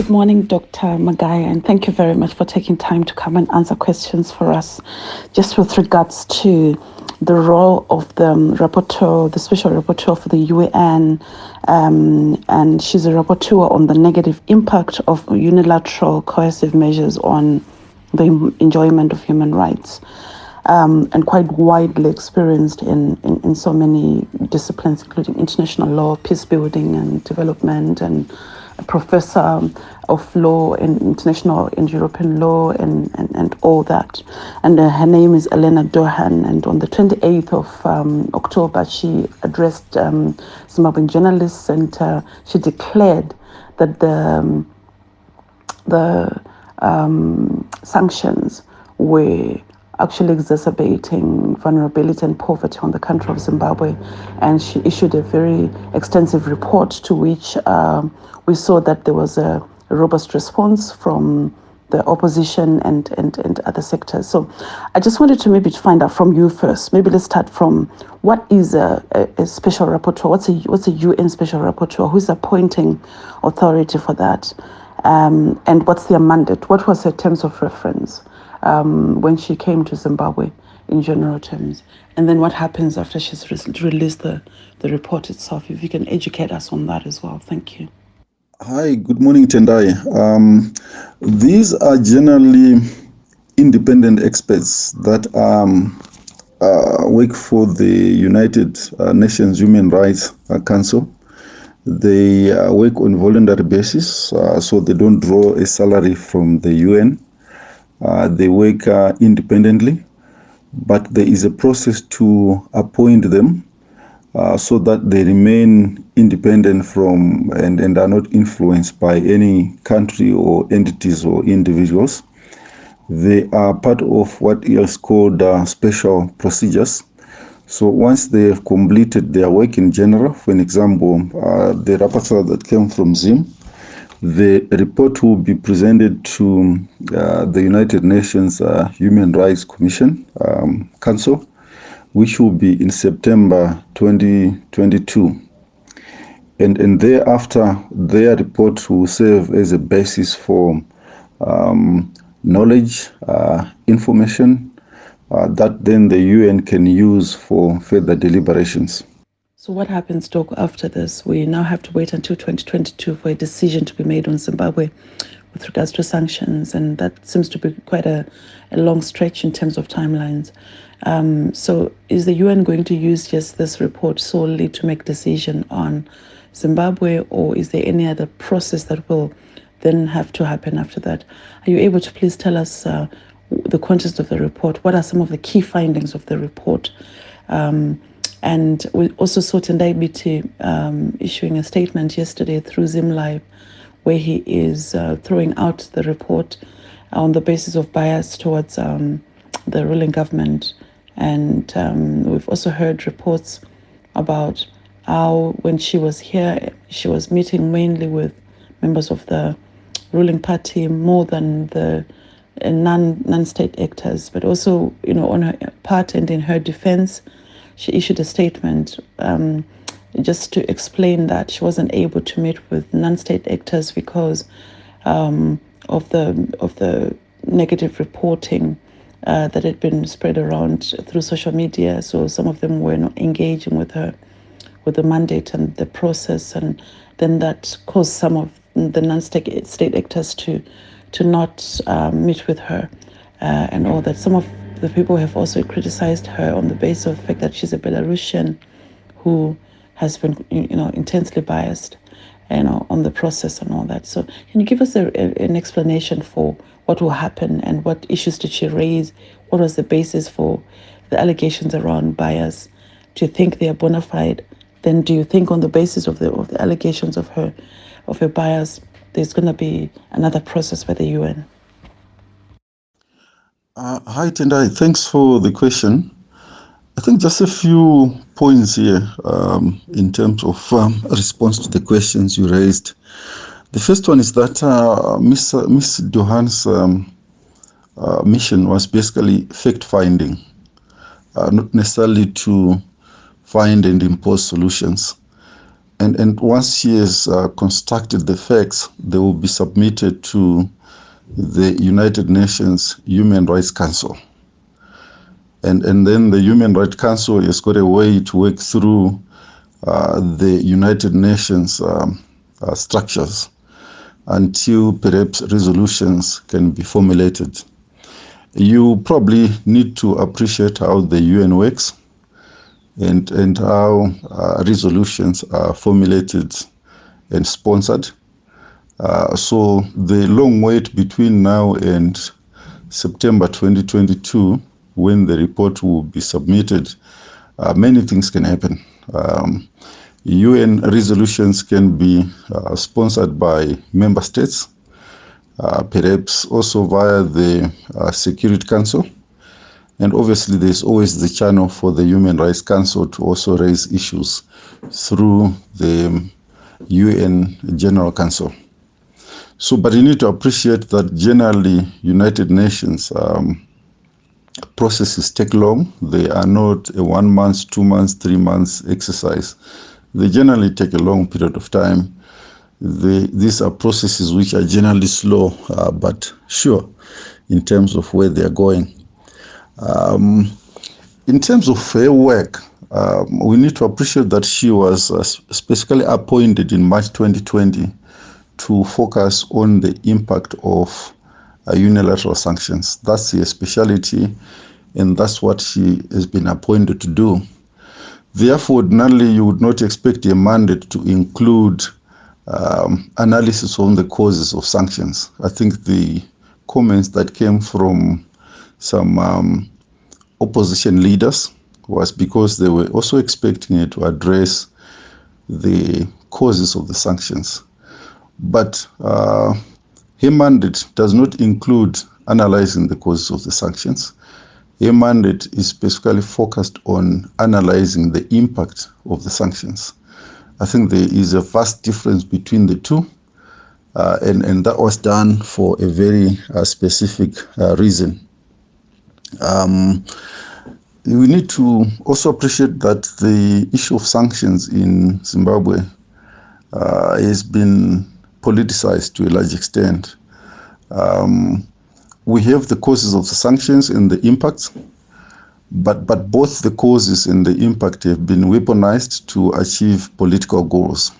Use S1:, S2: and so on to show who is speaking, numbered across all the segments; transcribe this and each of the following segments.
S1: Good morning, Dr. Magaya, and thank you very much for taking time to come and answer questions for us. Just with regards to the role of the rapporteur, the special rapporteur for the UN, and she's a rapporteur on the negative impact of unilateral coercive measures on the enjoyment of human rights. And quite widely experienced in so many disciplines, including international law, peace building and development, and a professor of law in international and European law and all that. And her name is 𝙏𝙚𝙣𝙙𝙖𝙞, and on the 28th of October, she addressed Zimbabwean journalists, and she declared that the sanctions were actually exacerbating vulnerability and poverty on the country of Zimbabwe. And she issued a very extensive report to which we saw that there was a robust response from the opposition and other sectors. So I just wanted to maybe find out from you first. Maybe let's start from what is a special rapporteur? What's a UN special rapporteur? Who's appointing authority for that? And what's their mandate? What was her terms of reference when she came to Zimbabwe in general terms? And then what happens after she's released the report itself? If you can educate us on that as well. Thank you.
S2: Hi, good morning, Tendai. These are generally independent experts that work for the United Nations Human Rights Council. They work on voluntary basis, so they don't draw a salary from the UN. They work independently, but there is a process to appoint them so that they remain independent from and are not influenced by any country or entities or individuals. They are part of what is called special procedures. So once they have completed their work in general, for an example, the rapporteur that came from Zim, the report will be presented to the United Nations Human Rights Commission Council, which will be in September 2022. And thereafter, their report will serve as a basis for knowledge, information that then the UN can use for further deliberations.
S1: So what happens, Doc, after this? We now have to wait until 2022 for a decision to be made on Zimbabwe with regards to sanctions, and that seems to be quite a long stretch in terms of timelines. So is the UN going to use just this report solely to make decision on Zimbabwe, or is there any other process that will then have to happen after that? Are you able to please tell us the context of the report? What are some of the key findings of the report? And we also saw Tendai Biti issuing a statement yesterday through Zim Live, where he is throwing out the report on the basis of bias towards the ruling government. And we've also heard reports about how when she was here, she was meeting mainly with members of the ruling party more than the non-state actors. But also, on her part and in her defense, she issued a statement just to explain that she wasn't able to meet with non-state actors because of the negative reporting that had been spread around through social media. So some of them were not engaging with her, with the mandate and the process, and then that caused some of the non-state actors to not meet with her and all that. Some of the people have also criticized her on the basis of the fact that she's a Belarusian who has been, intensely biased, on the process and all that. So can you give us an explanation for what will happen and what issues did she raise? What was the basis for the allegations around bias? Do you think they are bona fide? Then do you think on the basis of the allegations of her bias, there's going to be another process by the UN?
S2: Hi, Tendai. Thanks for the question. I think just a few points here in terms of response to the questions you raised. The first one is that Ms. Dohan's mission was basically fact-finding, not necessarily to find and impose solutions. And once she has constructed the facts, they will be submitted to the United Nations Human Rights Council. And then the Human Rights Council has got a way to work through the United Nations structures until perhaps resolutions can be formulated. You probably need to appreciate how the UN works and how resolutions are formulated and sponsored. So the long wait between now and September 2022, when the report will be submitted, many things can happen. UN resolutions can be sponsored by member states, perhaps also via the Security Council. And obviously, there's always the channel for the Human Rights Council to also raise issues through the UN General Council. So, but you need to appreciate that generally United Nations processes take long. They are not a 1 month, 2 months, 3 months exercise. They generally take a long period of time. These are processes which are generally slow, but sure in terms of where they are going. In terms of her work, we need to appreciate that she was specifically appointed in March 2020 to focus on the impact of unilateral sanctions. That's her specialty, and that's what she has been appointed to do. Therefore, ordinarily, you would not expect a mandate to include analysis on the causes of sanctions. I think the comments that came from some opposition leaders was because they were also expecting it to address the causes of the sanctions. But her mandate does not include analyzing the causes of the sanctions. Her mandate is specifically focused on analyzing the impact of the sanctions. I think there is a vast difference between the two, and that was done for a very specific reason. We need to also appreciate that the issue of sanctions in Zimbabwe has been politicized to a large extent. We have the causes of the sanctions and the impacts, but both the causes and the impact have been weaponized to achieve political goals.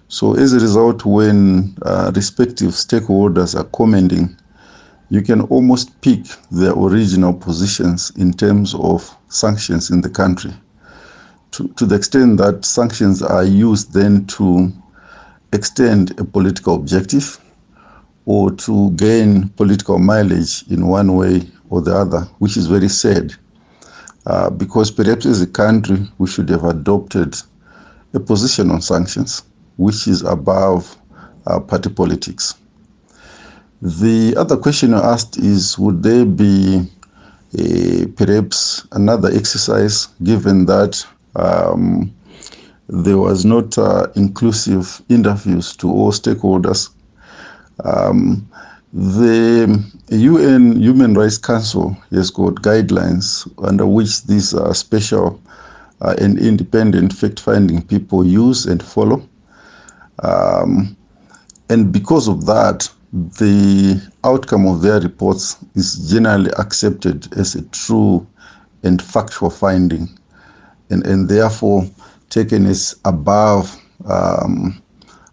S2: So as a result, when respective stakeholders are commenting, you can almost pick their original positions in terms of sanctions in the country, to the extent that sanctions are used then to extend a political objective or to gain political mileage in one way or the other, which is very sad, because perhaps as a country we should have adopted a position on sanctions which is above party politics. The other question you asked is, would there be perhaps another exercise, given that there was not inclusive interviews to all stakeholders? The UN Human Rights Council has got guidelines under which these special and independent fact-finding people use and follow. And because of that, the outcome of their reports is generally accepted as a true and factual finding, and therefore taken as above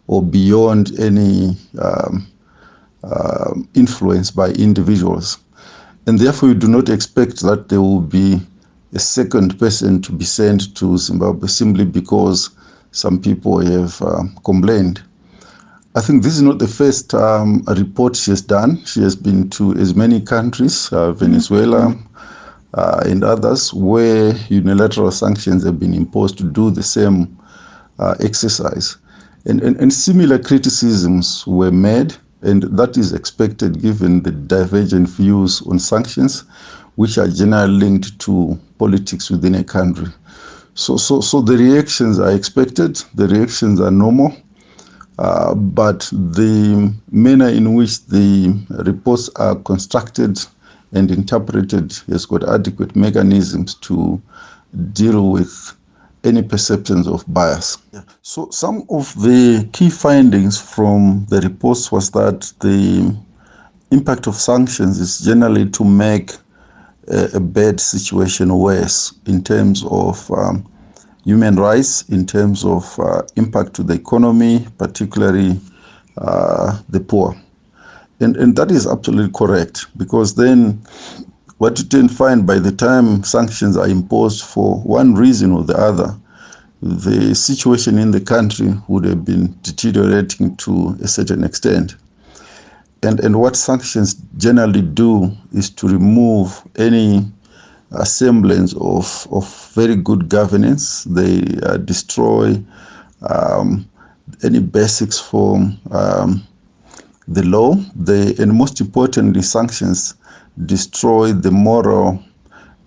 S2: or beyond any influence by individuals. And therefore you do not expect that there will be a second person to be sent to Zimbabwe simply because some people have complained. I think this is not the first report she has done. She has been to as many countries, Venezuela and others, where unilateral sanctions have been imposed, to do the same exercise. And similar criticisms were made, and that is expected given the divergent views on sanctions, which are generally linked to politics within a country. So the reactions are expected, the reactions are normal. But the manner in which the reports are constructed and interpreted has got adequate mechanisms to deal with any perceptions of bias. Yeah. So some of the key findings from the reports was that the impact of sanctions is generally to make a bad situation worse in terms of human rights, in terms of impact to the economy, particularly the poor. And that is absolutely correct, because then what you tend to find by the time sanctions are imposed for one reason or the other, the situation in the country would have been deteriorating to a certain extent. And what sanctions generally do is to remove any semblance of very good governance. They destroy any basics for the law. And most importantly, sanctions destroy the moral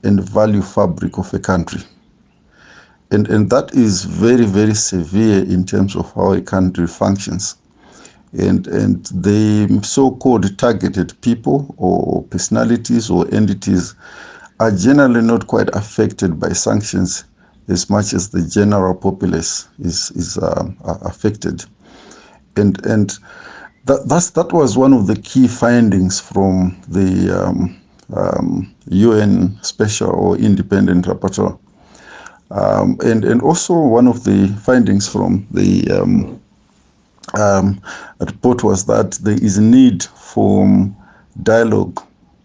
S2: and value fabric of a country. And that is very, very severe in terms of how a country functions. And the so-called targeted people or personalities or entities are generally not quite affected by sanctions as much as the general populace is affected. And that was one of the key findings from the UN special or independent rapporteur. And also one of the findings from the report was that there is a need for dialogue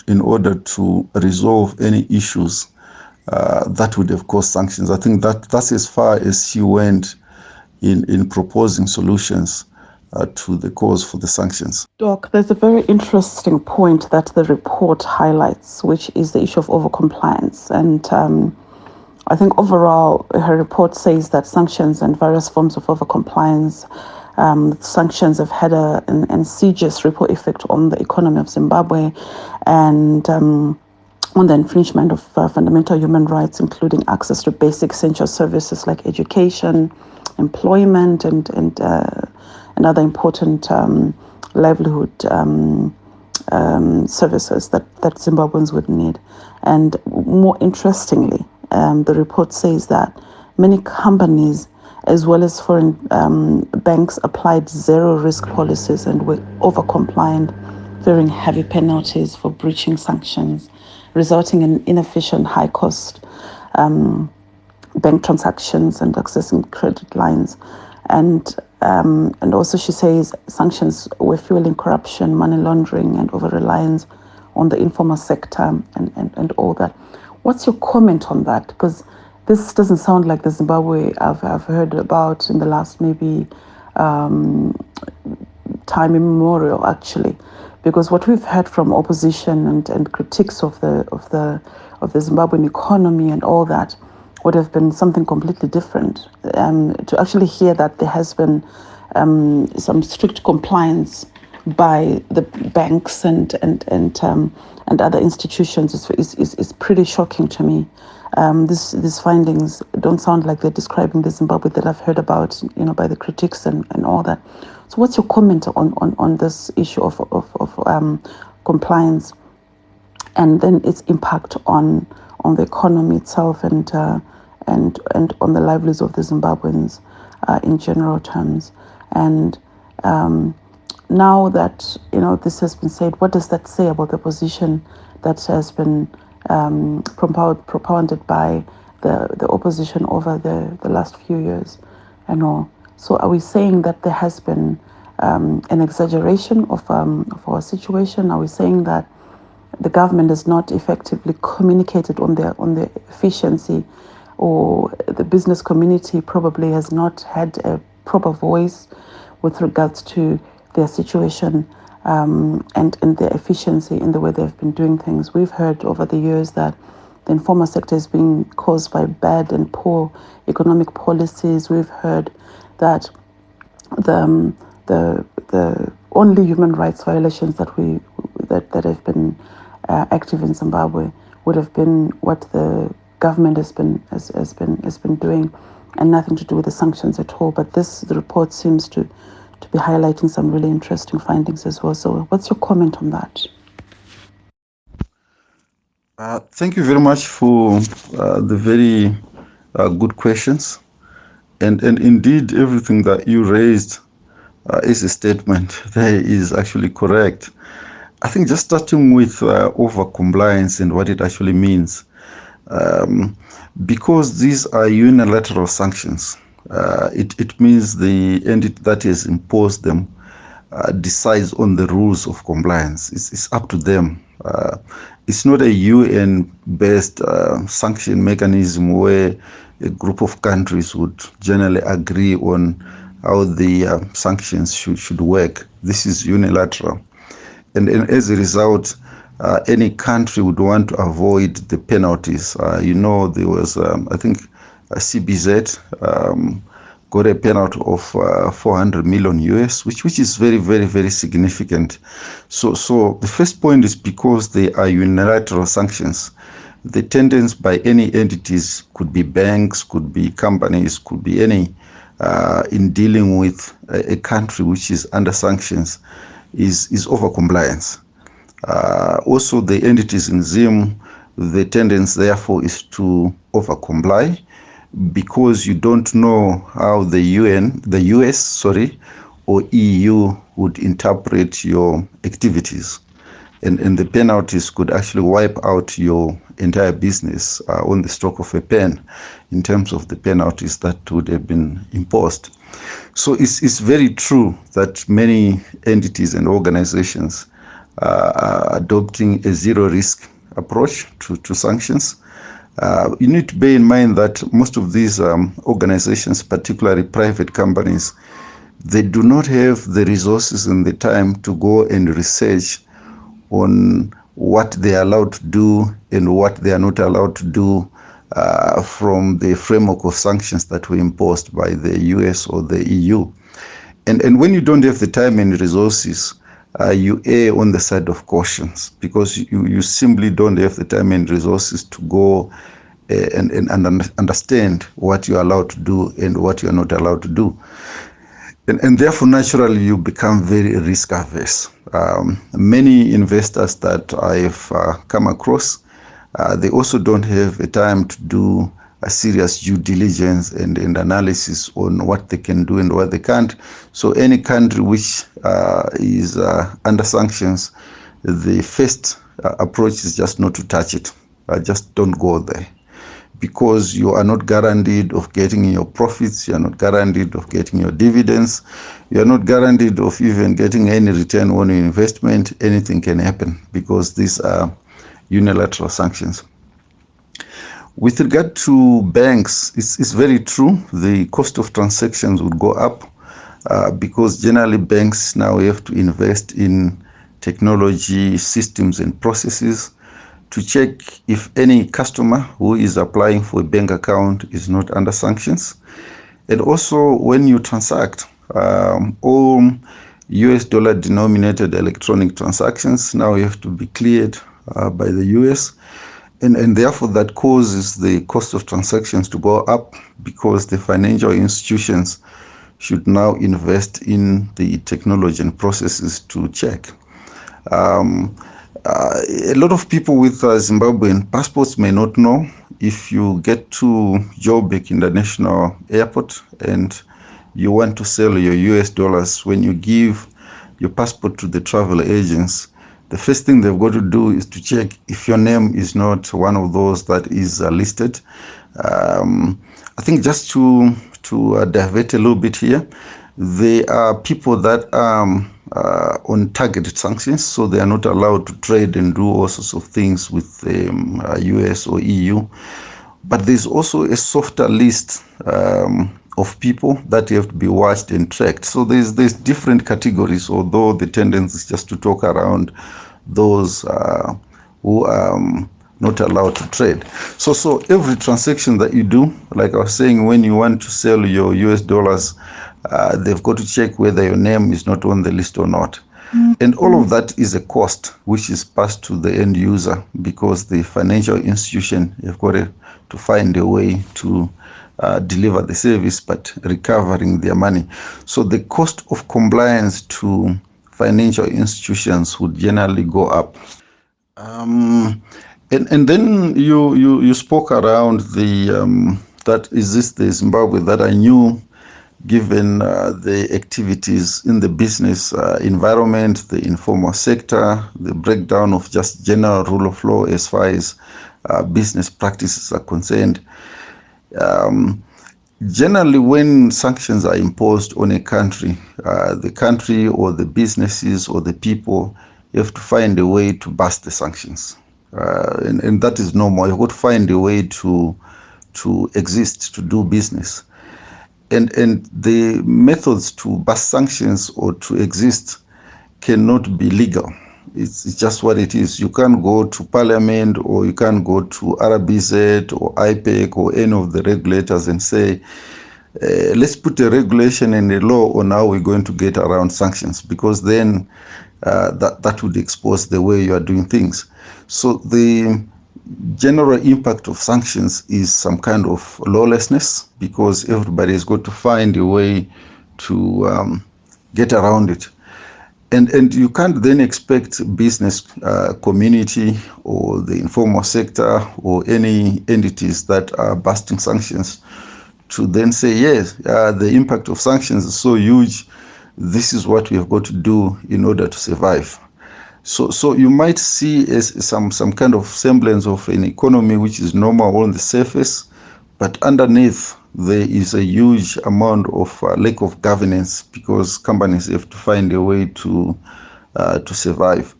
S2: in order to resolve any issues that would have caused sanctions. I think that's as far as she went in proposing solutions to the cause for the sanctions.
S1: Doc, there's a very interesting point that the report highlights, which is the issue of overcompliance. And I think overall, her report says that sanctions and various forms of overcompliance, sanctions have had an insidious ripple effect on the economy of Zimbabwe and on the infringement of fundamental human rights, including access to basic essential services like education, employment, and other important livelihood services that Zimbabweans would need. And more interestingly, the report says that many companies as well as foreign banks applied zero-risk policies and were over-compliant, fearing heavy penalties for breaching sanctions, resulting in inefficient, high-cost bank transactions and accessing credit lines. And also she says sanctions were fueling corruption, money laundering, and over-reliance on the informal sector and all that. What's your comment on that? Because this doesn't sound like the Zimbabwe I've heard about in the last maybe time immemorial, actually. Because what we've heard from opposition and critiques of the Zimbabwean economy and all that would have been something completely different. To actually hear that there has been some strict compliance by the banks and other institutions is pretty shocking to me. These findings don't sound like they're describing the Zimbabwe that I've heard about, by the critics and all that. So, what's your comment on this issue of compliance, and then its impact on the economy itself and on the livelihoods of the Zimbabweans in general terms? And now that this has been said, what does that say about the position that has been propounded by the opposition over the last few years and all? So are we saying that there has been an exaggeration of our situation? Are we saying that the government has not effectively communicated on the efficiency, or the business community probably has not had a proper voice with regards to their situation and their efficiency in the way they've been doing things? We've heard over the years that the informal sector is being caused by bad and poor economic policies. We've heard that the only human rights violations that have been active in Zimbabwe would have been what the government has been doing, and nothing to do with the sanctions at all. But the report seems to be highlighting some really interesting findings as well. So what's your comment on that?
S2: Thank you very much for the very good questions. And indeed, everything that you raised is a statement that is actually correct. I think just starting with over-compliance and what it actually means. Because these are unilateral sanctions, it means the entity that has imposed them decides on the rules of compliance. It's up to them. It's not a UN-based sanction mechanism where a group of countries would generally agree on how the sanctions should work. This is unilateral. And as a result, any country would want to avoid the penalties. There was, I think, CBZ got a penalty of 400 million US, which is very, very, very significant. So the first point is because they are unilateral sanctions. The tendency by any entities, could be banks, could be companies, could be any, in dealing with a country which is under sanctions, is over compliance. Also, the entities in ZIM, the tendency therefore is to over comply, because you don't know how the US, or EU would interpret your activities. And the penalties could actually wipe out your entire business on the stroke of a pen in terms of the penalties that would have been imposed. So it's very true that many entities and organizations are adopting a zero-risk approach to sanctions. You need to bear in mind that most of these organizations, particularly private companies, they do not have the resources and the time to go and research on what they are allowed to do and what they are not allowed to do from the framework of sanctions that were imposed by the US or the EU. And when you don't have the time and resources, you err on the side of cautions, because you simply don't have the time and resources to go and understand what you're allowed to do and what you're not allowed to do. And therefore, naturally, you become very risk averse. Many investors that I've come across, they also don't have the time to do a serious due diligence and analysis on what they can do and what they can't. So any country which is under sanctions, the first approach is just not to touch it. Just don't go there, because you are not guaranteed of getting your profits, you are not guaranteed of getting your dividends, you are not guaranteed of even getting any return on your investment. Anything can happen because these are unilateral sanctions. With regard to banks, it's very true. The cost of transactions would go up because generally banks now have to invest in technology, systems, and processes to check if any customer who is applying for a bank account is not under sanctions. And also, when you transact, all US dollar denominated electronic transactions now have to be cleared by the US. And therefore, that causes the cost of transactions to go up, because the financial institutions should now invest in the technology and processes to check. A lot of people with Zimbabwean passports may not know, if you get to Joburg International Airport and you want to sell your US dollars, when you give your passport to the travel agents, the first thing they've got to do is to check if your name is not one of those that is listed. I think just to divert a little bit here, there are people that are on targeted sanctions, so they are not allowed to trade and do all sorts of things with the US or EU. But there's also a softer list of people that have to be watched and tracked. So there's different categories, although the tendency is just to talk around those who are not allowed to trade. So every transaction that you do, like I was saying, when you want to sell your US dollars, they've got to check whether your name is not on the list or not. And all of that is a cost which is passed to the end user, because the financial institution have got to find a way to deliver the service, but recovering their money. So the cost of compliance to financial institutions would generally go up. And then you spoke around the that is this the Zimbabwe that I knew, given the activities in the business environment, the informal sector, the breakdown of just general rule of law as far as business practices are concerned. Generally, when sanctions are imposed on a country, the country or the businesses or the people have to find a way to bust the sanctions. And that is normal. You have to find a way to exist, to do business. And the methods to bust sanctions or to exist cannot be legal. It's just what it is. You can't go to Parliament, or you can't go to RBZ or IPEC or any of the regulators and say, let's put a regulation and a law on how we're going to get around sanctions, because then that would expose the way you are doing things. So the general impact of sanctions is some kind of lawlessness, because everybody has got to find a way to get around it. And you can't then expect business community or the informal sector or any entities that are busting sanctions to then say, yes, the impact of sanctions is so huge, this is what we have got to do in order to survive. So you might see as some kind of semblance of an economy which is normal on the surface, but underneath there is a huge amount of lack of governance, because companies have to find a way to survive.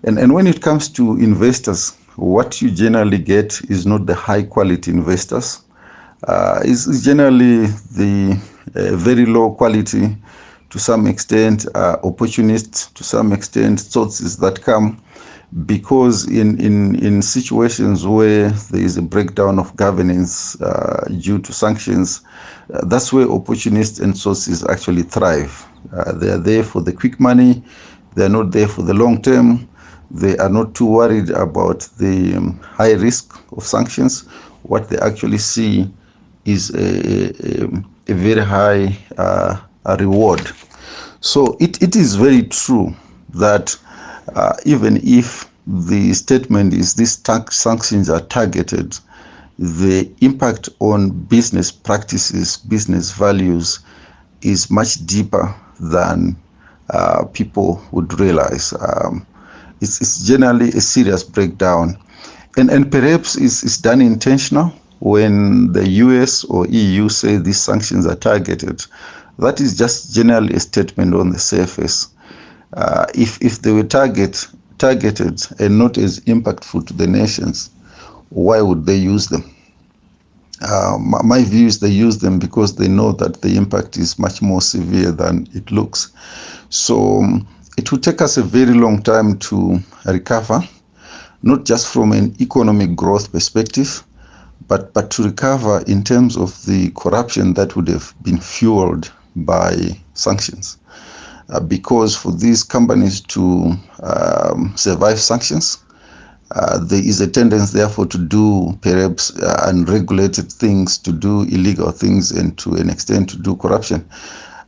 S2: And when it comes to investors, what you generally get is not the high quality investors. It's generally the very low quality, to some extent opportunists, to some extent sources that come because in situations where there is a breakdown of governance due to sanctions, that's where opportunists and sources actually thrive. They are there for the quick money. They are not there for the long term. They are not too worried about the high risk of sanctions. What they actually see is a very high reward. So it is very true that even if the statement is these sanctions are targeted, the impact on business practices, business values is much deeper than people would realize. It's generally a serious breakdown. And perhaps it's done intentional. When the US or EU say these sanctions are targeted, that is just generally a statement on the surface. If they were targeted and not as impactful to the nations, why would they use them? My view is they use them because they know that the impact is much more severe than it looks. So it will take us a very long time to recover, not just from an economic growth perspective, but to recover in terms of the corruption that would have been fueled by sanctions. Because for these companies to survive sanctions, there is a tendency, therefore, to do perhaps unregulated things, to do illegal things, and to an extent to do corruption.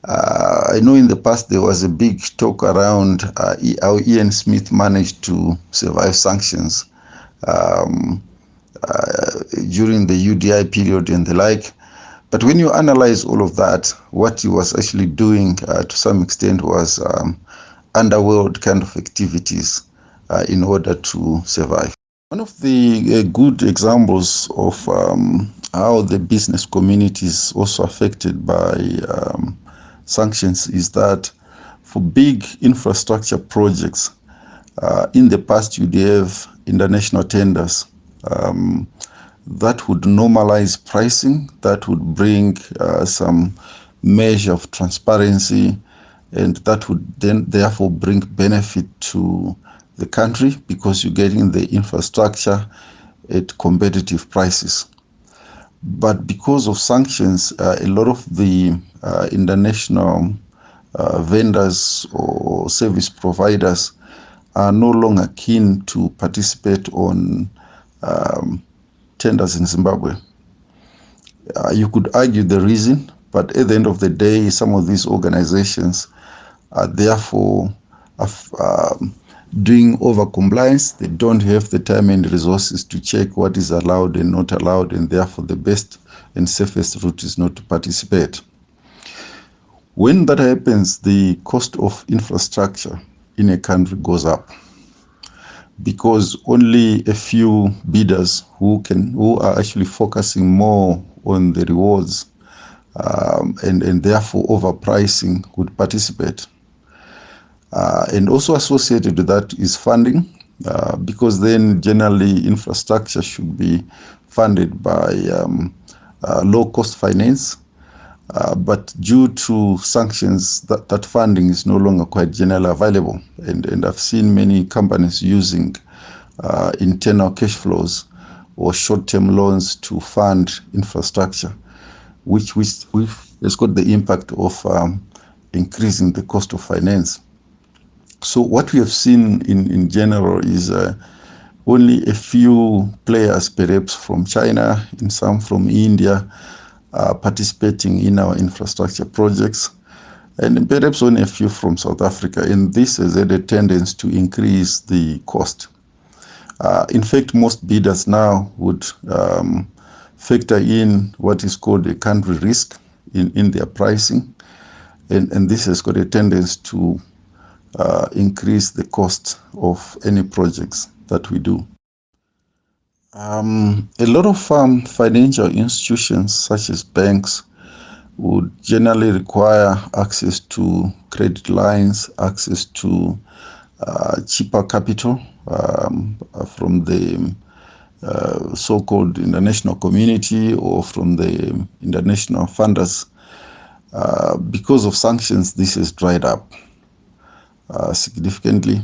S2: I know in the past there was a big talk around how Ian Smith managed to survive sanctions during the UDI period and the like. But when you analyze all of that, what he was actually doing to some extent was underworld kind of activities in order to survive. One of the good examples of how the business community is also affected by sanctions is that for big infrastructure projects, in the past you'd have international tenders that would normalize pricing, that would bring some measure of transparency, and that would then therefore bring benefit to the country because you're getting the infrastructure at competitive prices. But because of sanctions, a lot of the international vendors or service providers are no longer keen to participate on tenders in Zimbabwe. You could argue the reason, but at the end of the day, some of these organizations are therefore doing over-compliance. They don't have the time and resources to check what is allowed and not allowed, and therefore the best and safest route is not to participate. When that happens, the cost of infrastructure in a country goes up, because only a few bidders who are actually focusing more on the rewards and therefore overpricing would participate. And also associated with that is funding, because then generally infrastructure should be funded by low-cost finance. But due to sanctions, that funding is no longer quite generally available. And I've seen many companies using internal cash flows or short-term loans to fund infrastructure, which has got the impact of increasing the cost of finance. So what we have seen in general is only a few players, perhaps from China and some from India, participating in our infrastructure projects, and perhaps only a few from South Africa. And this has had a tendency to increase the cost. In fact, most bidders now would factor in what is called a country risk in their pricing. And this has got a tendency to increase the cost of any projects that we do. A lot of financial institutions, such as banks, would generally require access to credit lines, access to cheaper capital from the so-called international community or from the international funders. Because of sanctions, this has dried up significantly.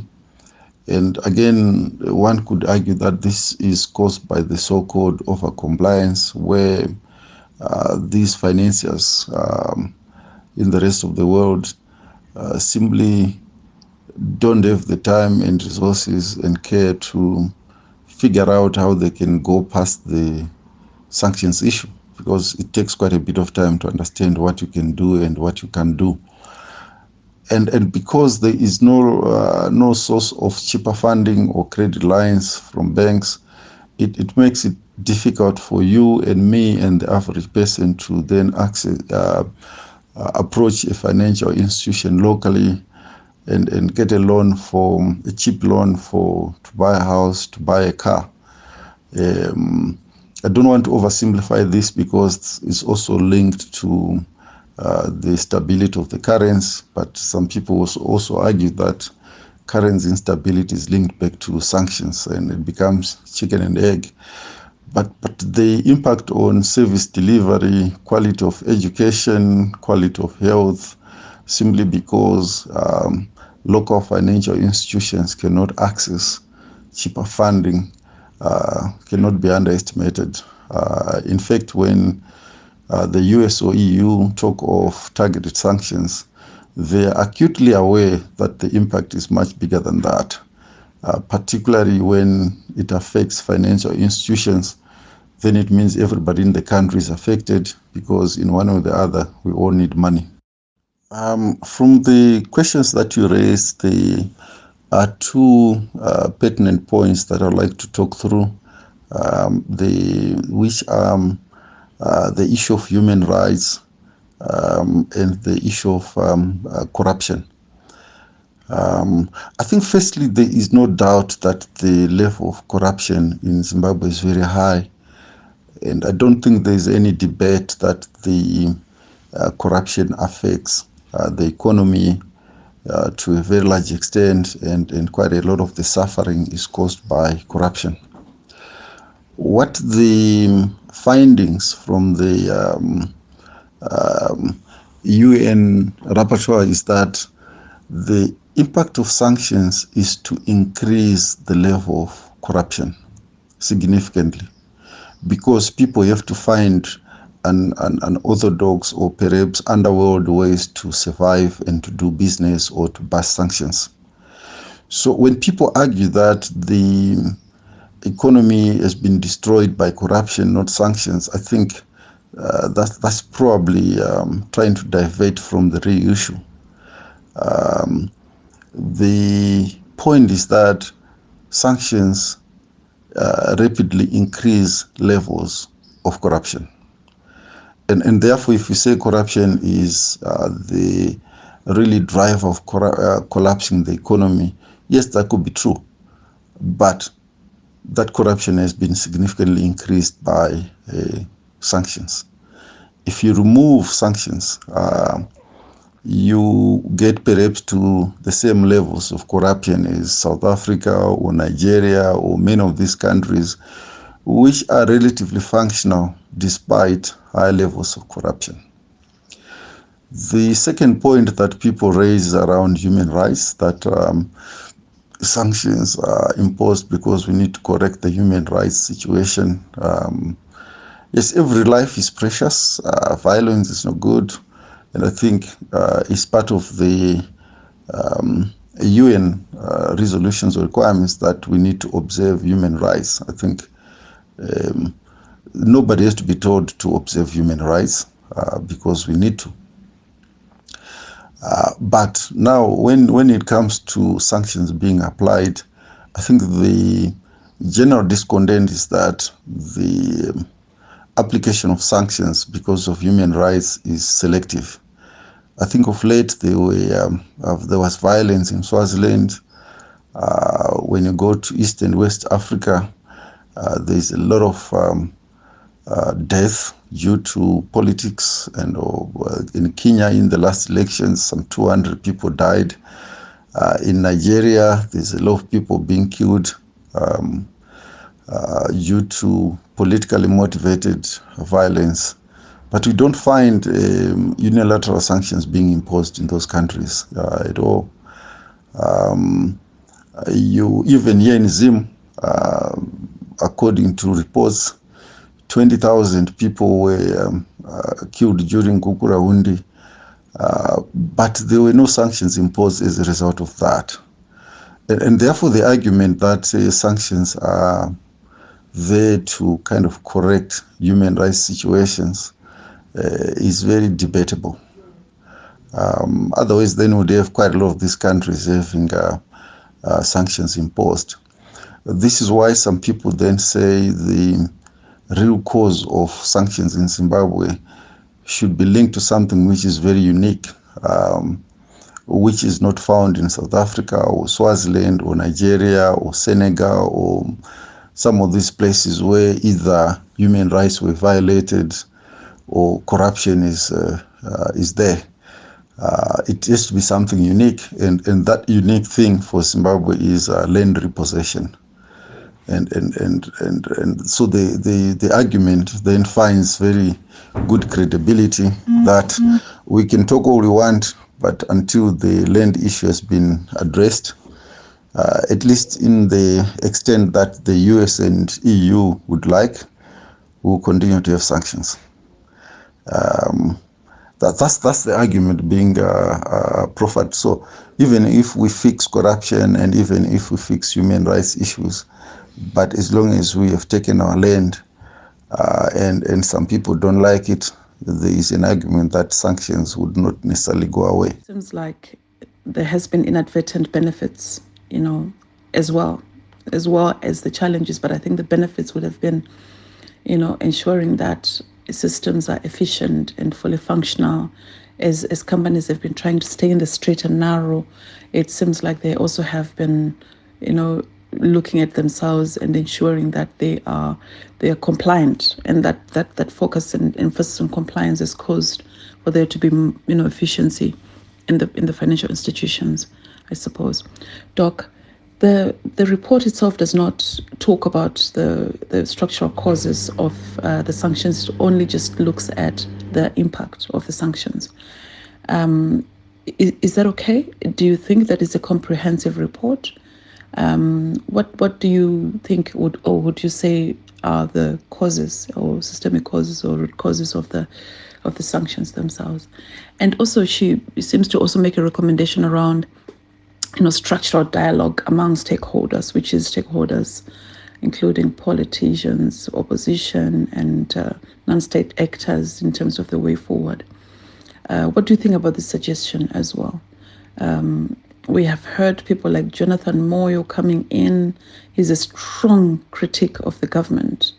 S2: And again, one could argue that this is caused by the so-called over-compliance, where these financiers in the rest of the world simply don't have the time and resources and care to figure out how they can go past the sanctions issue, because it takes quite a bit of time to understand what you can do and what you can't do. And because there is no source of cheaper funding or credit lines from banks, it makes it difficult for you and me and the average person to then approach a financial institution locally and get a loan, for a cheap loan to buy a house, to buy a car. I don't want to oversimplify this, because it's also linked to the stability of the currency, but some people also argue that currency instability is linked back to sanctions, and it becomes chicken and egg. But the impact on service delivery, quality of education, quality of health, simply because local financial institutions cannot access cheaper funding, cannot be underestimated. In fact, when the US or EU talk of targeted sanctions, they are acutely aware that the impact is much bigger than that, particularly when it affects financial institutions. Then it means everybody in the country is affected, because in one or the other, we all need money. From the questions that you raised, there are two pertinent points that I'd like to talk through, which are the issue of human rights and the issue of corruption. I think firstly, there is no doubt that the level of corruption in Zimbabwe is very high. And I don't think there's any debate that the corruption affects the economy to a very large extent, and quite a lot of the suffering is caused by corruption. What the findings from the UN Rapporteur is that the impact of sanctions is to increase the level of corruption significantly, because people have to find an orthodox or perhaps underworld ways to survive and to do business or to bust sanctions. So when people argue that the economy has been destroyed by corruption, not sanctions, I think that's probably trying to divert from the real issue. The point is that sanctions rapidly increase levels of corruption. And therefore, if you say corruption is the really drive of collapsing the economy, yes, that could be true. But that corruption has been significantly increased by sanctions. If you remove sanctions, you get perhaps to the same levels of corruption as South Africa or Nigeria or many of these countries, which are relatively functional despite high levels of corruption. The second point that people raise around human rights, that sanctions are imposed because we need to correct the human rights situation. Yes, every life is precious. Violence is not good. And I think it's part of the UN resolutions or requirements that we need to observe human rights. I think nobody has to be told to observe human rights because we need to. But now when it comes to sanctions being applied, I think the general discontent is that the application of sanctions because of human rights is selective. I think of late there was violence in Swaziland. When you go to East and West Africa, there's a lot of death due to politics, and in Kenya in the last elections some 200 people died. In Nigeria there's a lot of people being killed due to politically motivated violence, but we don't find unilateral sanctions being imposed in those countries at all. Even here in Zim, according to reports, 20,000 people were killed during Gukurahundi, but there were no sanctions imposed as a result of that. And therefore the argument that sanctions are there to kind of correct human rights situations is very debatable. Otherwise, then we'd have quite a lot of these countries having sanctions imposed. This is why some people then say the real cause of sanctions in Zimbabwe should be linked to something which is very unique, which is not found in South Africa or Swaziland or Nigeria or Senegal or some of these places where either human rights were violated or corruption is there. It has to be something unique, and that unique thing for Zimbabwe is land repossession. And so the argument then finds very good credibility that we can talk all we want, but until the land issue has been addressed, at least in the extent that the US and EU would like, we'll continue to have sanctions. That's the argument being proffered. So even if we fix corruption and even if we fix human rights issues, but as long as we have taken our land and some people don't like it, there is an argument that sanctions would not necessarily go away.
S1: It seems like there has been inadvertent benefits, as well as the challenges, but I think the benefits would have been, ensuring that systems are efficient and fully functional. As companies have been trying to stay in the straight and narrow, it seems like they also have been, looking at themselves and ensuring that they are compliant, and that focus and emphasis on compliance has caused for there to be efficiency in the financial institutions, I suppose. Doc, the report itself does not talk about the structural causes of the sanctions. It only just looks at the impact of the sanctions. Is that okay? Do you think that is a comprehensive report? What do you think would you say are the causes or systemic causes or root causes of the sanctions themselves? And also she seems to also make a recommendation around structural dialogue among stakeholders, which is stakeholders including politicians, opposition, and non-state actors in terms of the way forward. What do you think about this suggestion as well? We have heard people like Jonathan Moyo coming in. He's a strong critic of the government,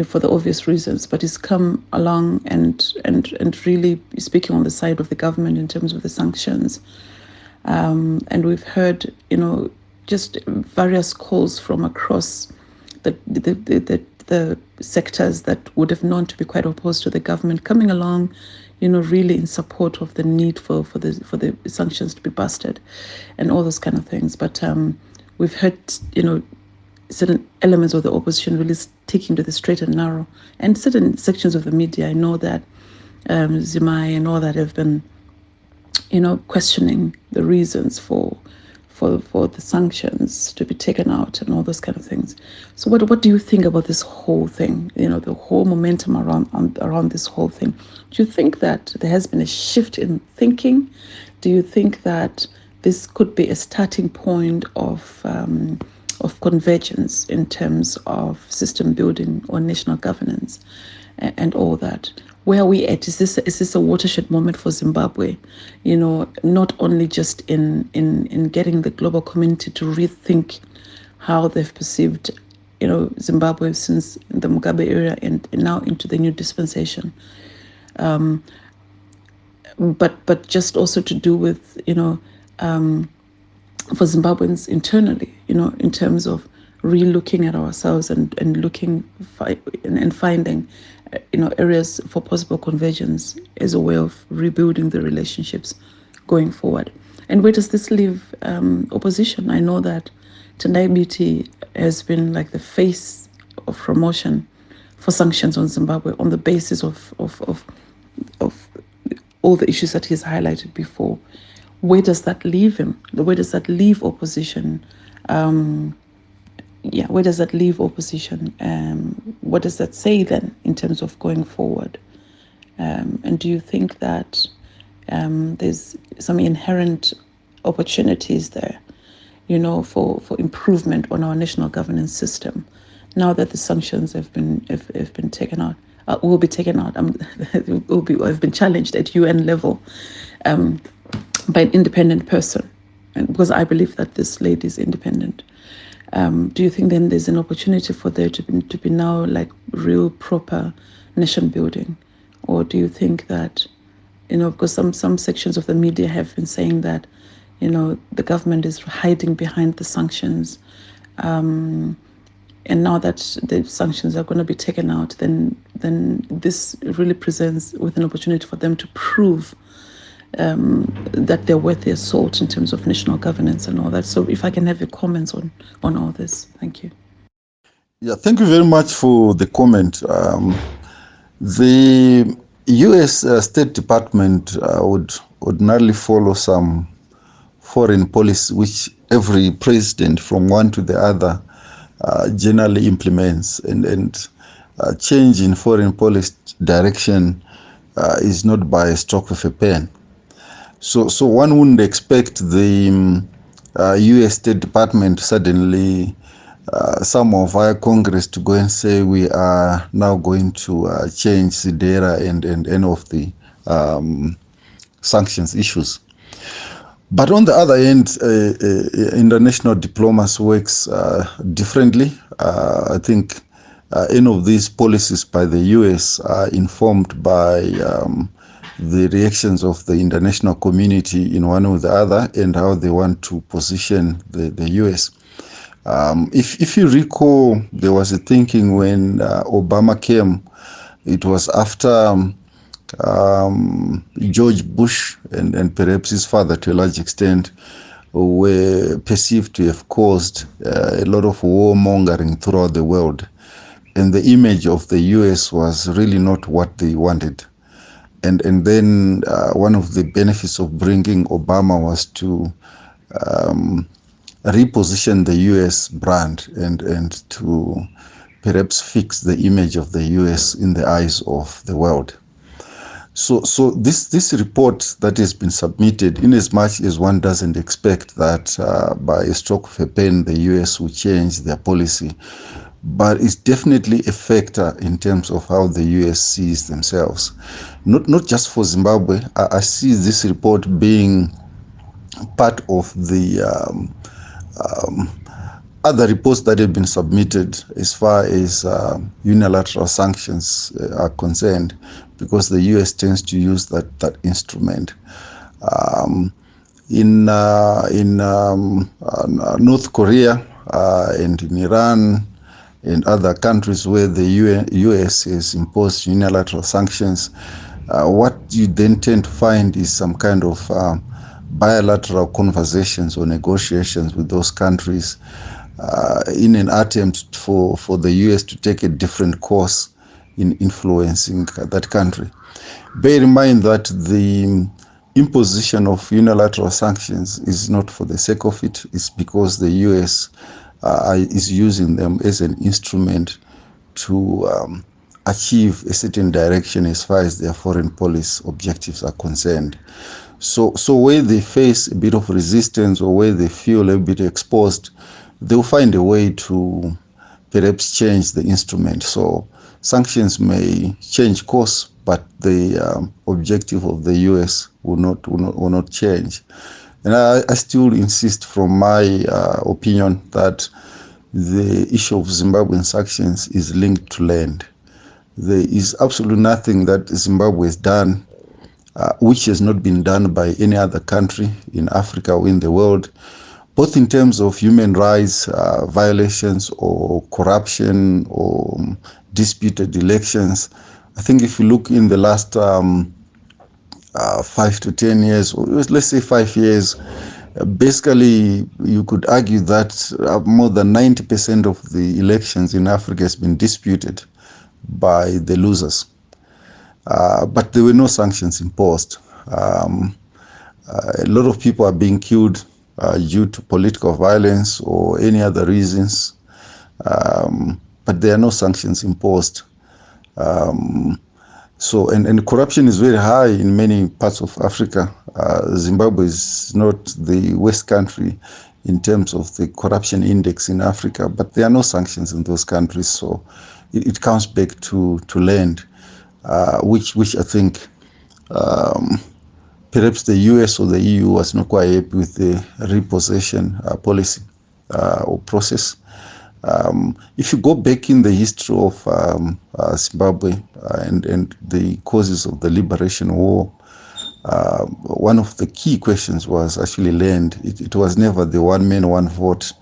S1: for the obvious reasons, but he's come along and really speaking on the side of the government in terms of the sanctions. And we've heard, just various calls from across the sectors that would have known to be quite opposed to the government coming along, really in support of the need for the sanctions to be busted and all those kind of things. But we've heard, certain elements of the opposition really sticking to the straight and narrow, and certain sections of the media, I know that 𝙏𝙚𝙖𝙞 and all that have been, questioning the reasons for the sanctions to be taken out and all those kind of things. So what do you think about this whole thing? The whole momentum around this whole thing. Do you think that there has been a shift in thinking? Do you think that this could be a starting point of convergence in terms of system building or national governance and all that? Where are we at? Is this a watershed moment for Zimbabwe? Not only just in getting the global community to rethink how they've perceived, Zimbabwe since the Mugabe era and now into the new dispensation, but just also to do with, for Zimbabweans internally, in terms of re-looking at ourselves and looking and finding, areas for possible convergence as a way of rebuilding the relationships going forward. And where does this leave opposition? I know that Tendai Biti has been like the face of promotion for sanctions on Zimbabwe on the basis of all the issues that he's highlighted before. Where does that leave him? Where does that leave opposition? Where does that leave opposition? What does that say then in terms of going forward? And do you think that there's some inherent opportunities there, for improvement on our national governance system now that the sanctions have been taken out? Will be taken out. Have been challenged at UN level by an independent person, and because I believe that this lady is independent. Do you think then there's an opportunity for there to be now like real proper nation building? Or do you think that, because some sections of the media have been saying that, the government is hiding behind the sanctions, and now that the sanctions are going to be taken out, then this really presents with an opportunity for them to prove that they're worth their salt in terms of national governance and all that. So if I can have your comments on all this. Thank you.
S2: Yeah, thank you very much for the comment. The US State Department would ordinarily follow some foreign policy which every president from one to the other generally implements, and change in foreign policy direction is not by a stroke of a pen. So one wouldn't expect the US State Department suddenly somehow via Congress to go and say we are now going to change the data and any of the sanctions issues. But on the other end, international diplomacy works differently. I think any of these policies by the US are informed by the reactions of the international community in one or the other and how they want to position the US. If you recall, there was a thinking when Obama came, it was after George Bush and perhaps his father to a large extent were perceived to have caused a lot of warmongering throughout the world. And the image of the US was really not what they wanted. And then one of the benefits of bringing Obama was to reposition the US brand and to perhaps fix the image of the US in the eyes of the world. So this report that has been submitted, in as much as one doesn't expect that by a stroke of a pen the US will change their policy, but it's definitely a factor in terms of how the US sees themselves. Not just for Zimbabwe. I see this report being part of the other reports that have been submitted as far as unilateral sanctions are concerned, because the US tends to use that instrument. In North Korea and in Iran and other countries where the US has imposed unilateral sanctions, what you then tend to find is some kind of bilateral conversations or negotiations with those countries in an attempt for the US to take a different course in influencing that country. Bear in mind that the imposition of unilateral sanctions is not for the sake of it. It's because the US is using them as an instrument to achieve a certain direction as far as their foreign policy objectives are concerned. So where they face a bit of resistance or where they feel a bit exposed, they'll find a way to perhaps change the instrument. So sanctions may change course, but the objective of the US will not change. And I still insist, from my opinion, that the issue of Zimbabwean sanctions is linked to land. There is absolutely nothing that Zimbabwe has done which has not been done by any other country in Africa or in the world, both in terms of human rights violations or corruption or disputed elections. I think if you look in the last 5 to 10 years, or let's say 5 years, basically you could argue that more than 90% of the elections in Africa has been disputed by the losers. But there were no sanctions imposed. A lot of people are being killed due to political violence or any other reasons, but there are no sanctions imposed. So, and corruption is very high in many parts of Africa. Zimbabwe is not the worst country in terms of the corruption index in Africa, but there are no sanctions in those countries. So it comes back to land, which I think perhaps the US or the EU was not quite happy with the repossession policy or process. If you go back in the history of Zimbabwe and the causes of the liberation war, one of the key questions was actually land. It was never the one man, one vote,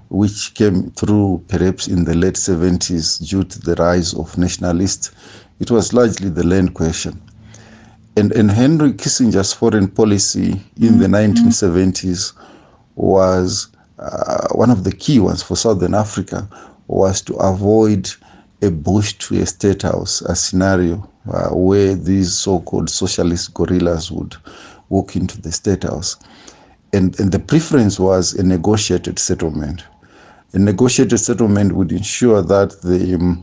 S2: which came through perhaps in the late 70s due to the rise of nationalists. It was largely the land question. And Henry Kissinger's foreign policy in the 1970s was one of the key ones for Southern Africa, was to avoid a Bush to a state house, a scenario where these so-called socialist guerrillas would walk into the state house. And the preference was a negotiated settlement. A negotiated settlement would ensure that the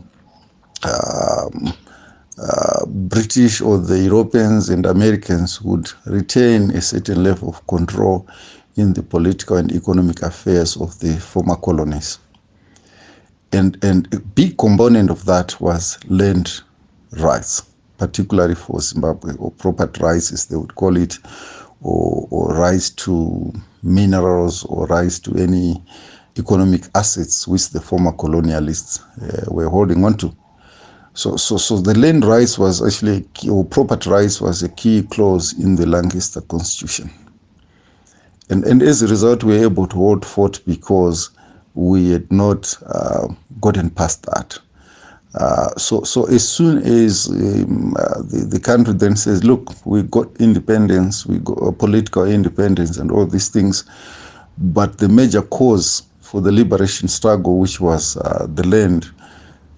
S2: British or the Europeans and Americans would retain a certain level of control in the political and economic affairs of the former colonies. And a big component of that was land rights, particularly for Zimbabwe, or property rights as they would call it, or rights to minerals, or rights to any economic assets which the former colonialists were holding on to. So the land rights was actually a key, or property rights was a key clause in the Lancaster Constitution. And as a result, we were able to hold fort because we had not gotten past that. So as soon as the country then says, look, we got independence, we got political independence and all these things, but the major cause for the liberation struggle, which was the land,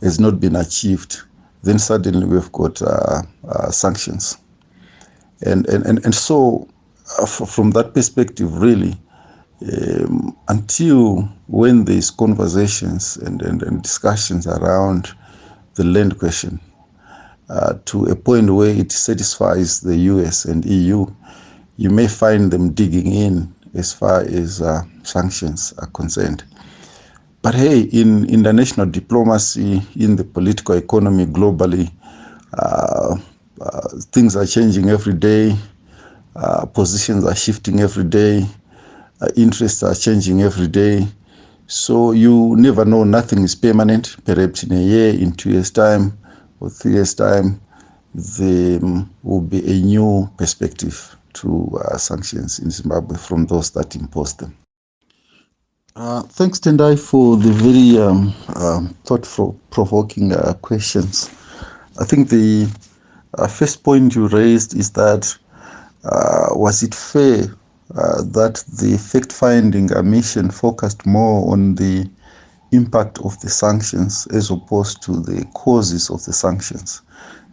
S2: has not been achieved, then suddenly we've got sanctions. And so from that perspective, really, until when there's conversations and discussions around the land question to a point where it satisfies the US and EU, you may find them digging in as far as sanctions are concerned. But hey, in international diplomacy, in the political economy globally, things are changing every day. Positions are shifting every day. interests are changing every day. So you never know, nothing is permanent. Perhaps in a year, in 2 years' time, or 3 years' time, there will be a new perspective to sanctions in Zimbabwe from those that imposed them. Thanks, Tendai, for the very thought-provoking questions. I think the first point you raised is that was it fair that the fact-finding mission focused more on the impact of the sanctions as opposed to the causes of the sanctions?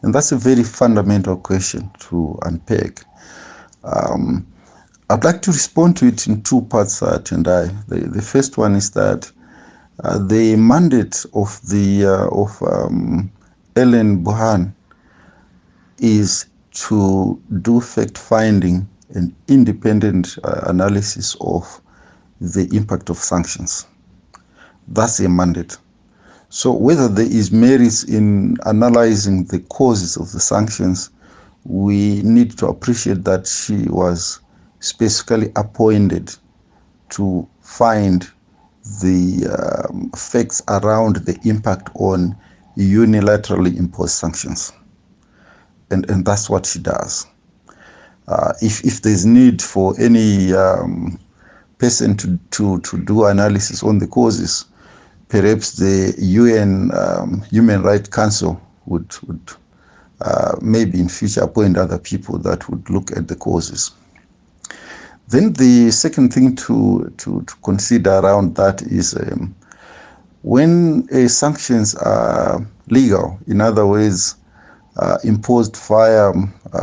S2: And that's a very fundamental question to unpack. I'd like to respond to it in two parts, Tendai. The first one is that the mandate of 𝙏𝙚𝙣𝙙𝙖𝙞 is to do fact-finding and independent analysis of the impact of sanctions. That's a mandate. So whether there is merit in analyzing the causes of the sanctions, we need to appreciate that she was specifically appointed to find the facts around the impact on unilaterally imposed sanctions. And that's what she does. If there's need for any person to do analysis on the causes, perhaps the UN Human Rights Council would maybe in future appoint other people that would look at the causes. Then the second thing to consider around that is when sanctions are legal, in other words, imposed via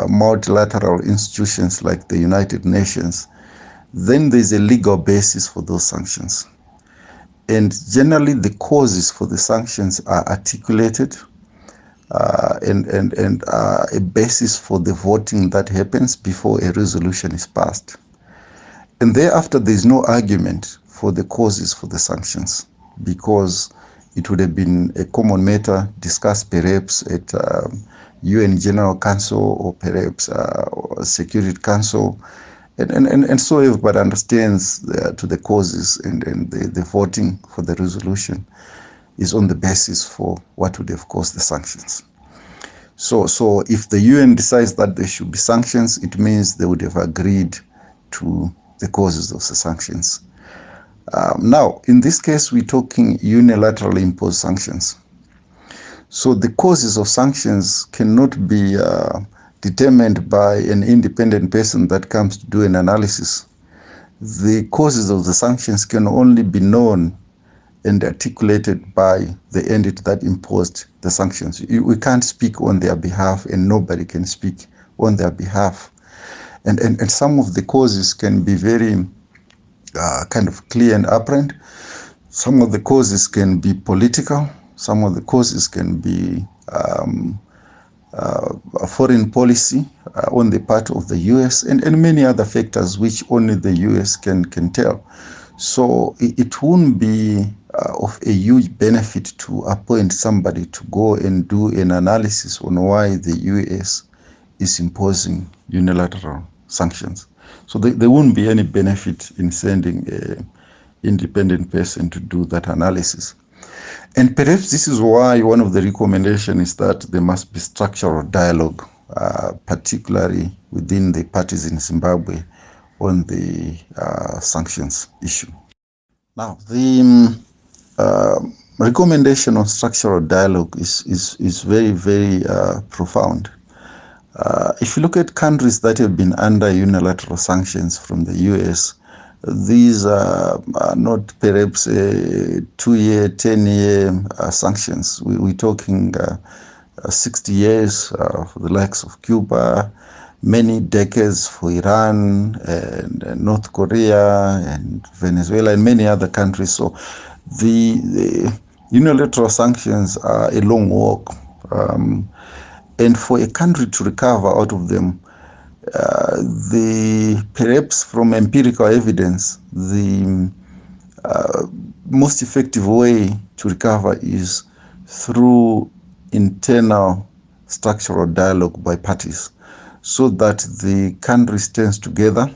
S2: multilateral institutions like the United Nations, then there's a legal basis for those sanctions. And generally the causes for the sanctions are articulated and are a basis for the voting that happens before a resolution is passed. And thereafter, there's no argument for the causes for the sanctions, because it would have been a common matter discussed perhaps at UN General Council or perhaps Security Council, and so everybody understands to the causes, and the voting for the resolution is on the basis for what would have caused the sanctions. So if the UN decides that there should be sanctions, it means they would have agreed to the causes of the sanctions. Now, in this case, we're talking unilaterally imposed sanctions. So the causes of sanctions cannot be determined by an independent person that comes to do an analysis. The causes of the sanctions can only be known and articulated by the entity that imposed the sanctions. We can't speak on their behalf, and nobody can speak on their behalf. And some of the causes can be very kind of clear and apparent. Some of the causes can be political. Some of the causes can be foreign policy on the part of the US, and many other factors which only the US can tell. So it won't be of a huge benefit to appoint somebody to go and do an analysis on why the US is imposing unilateral sanctions. So there won't be any benefit in sending an independent person to do that analysis. And perhaps this is why one of the recommendations is that there must be structural dialogue, particularly within the parties in Zimbabwe on the sanctions issue. Now, the recommendation on structural dialogue is very, very profound. If you look at countries that have been under unilateral sanctions from the US, these are not perhaps 2-year, 10-year sanctions. We're talking 60 years for the likes of Cuba, many decades for Iran and North Korea and Venezuela and many other countries. So the unilateral sanctions are a long walk. And for a country to recover out of them, perhaps from empirical evidence, the most effective way to recover is through internal structural dialogue by parties, so that the country stands together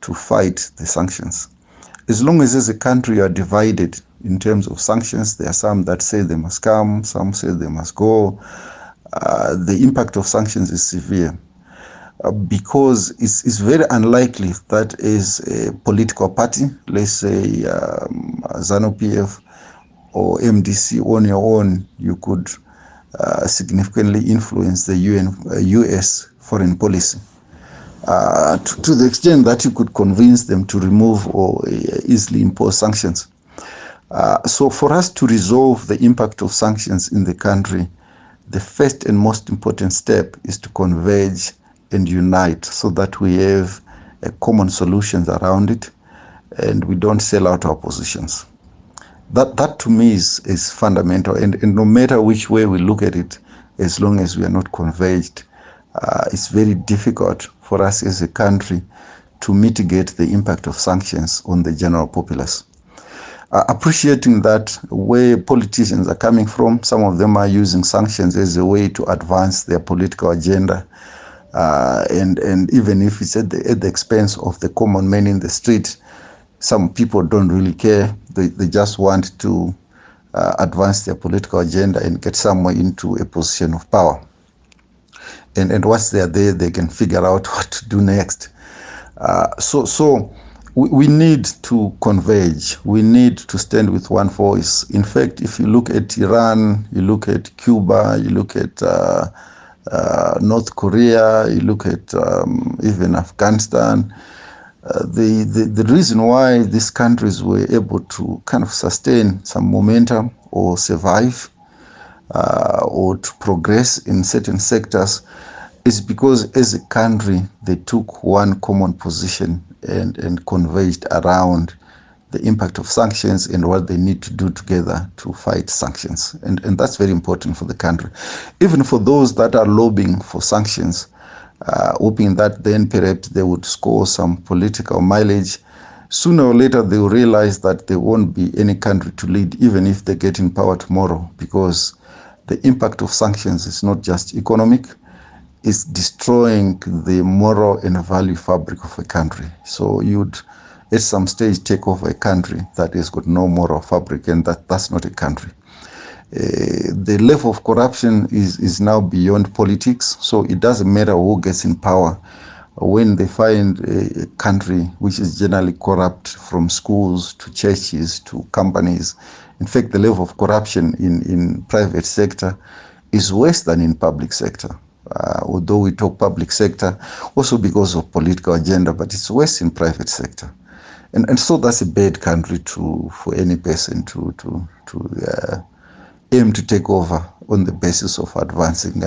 S2: to fight the sanctions. As long as a country are divided in terms of sanctions, there are some that say they must come, some say they must go. The impact of sanctions is severe because it's very unlikely that as a political party, let's say ZANU-PF or MDC on your own, you could significantly influence the US foreign policy to the extent that you could convince them to remove or easily impose sanctions. So for us to resolve the impact of sanctions in the country, the first and most important step is to converge and unite so that we have common solutions around it and we don't sell out our positions. That to me is fundamental, and no matter which way we look at it, as long as we are not converged, it's very difficult for us as a country to mitigate the impact of sanctions on the general populace. Appreciating that where politicians are coming from, some of them are using sanctions as a way to advance their political agenda, and even if it's at the expense of the common man in the street, some people don't really care. They just want to advance their political agenda and get somewhere into a position of power. And once they're there, they can figure out what to do next. So we need to converge. We need to stand with one voice. In fact, if you look at Iran, you look at Cuba, you look at North Korea, you look at even Afghanistan, the reason why these countries were able to kind of sustain some momentum or survive or to progress in certain sectors is because as a country they took one common position and converged around the impact of sanctions and what they need to do together to fight sanctions. And that's very important for the country. Even for those that are lobbying for sanctions, hoping that then perhaps they would score some political mileage, sooner or later they will realize that there won't be any country to lead, even if they get in power tomorrow, because the impact of sanctions is not just economic, it's destroying the moral and value fabric of a country. So you'd at some stage take over a country that has got no moral fabric, and that's not a country. The level of corruption is now beyond politics, so it doesn't matter who gets in power. When they find a country which is generally corrupt, from schools to churches to companies, in fact the level of corruption in private sector is worse than in public sector. Although we talk public sector also because of political agenda, but it's worse in private sector. And so that's a bad country for any person to aim to take over on the basis of advancing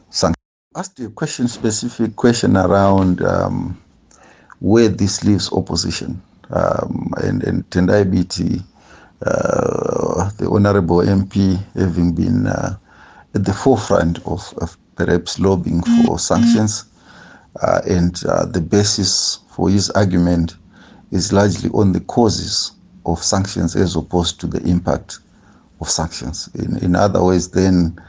S2: sanctions. I asked you a specific question around where this leaves opposition. And Tendai BT, the Honorable MP, having been at the forefront of perhaps lobbying for sanctions, and the basis for his argument is largely on the causes of sanctions as opposed to the impact of sanctions. In other words, then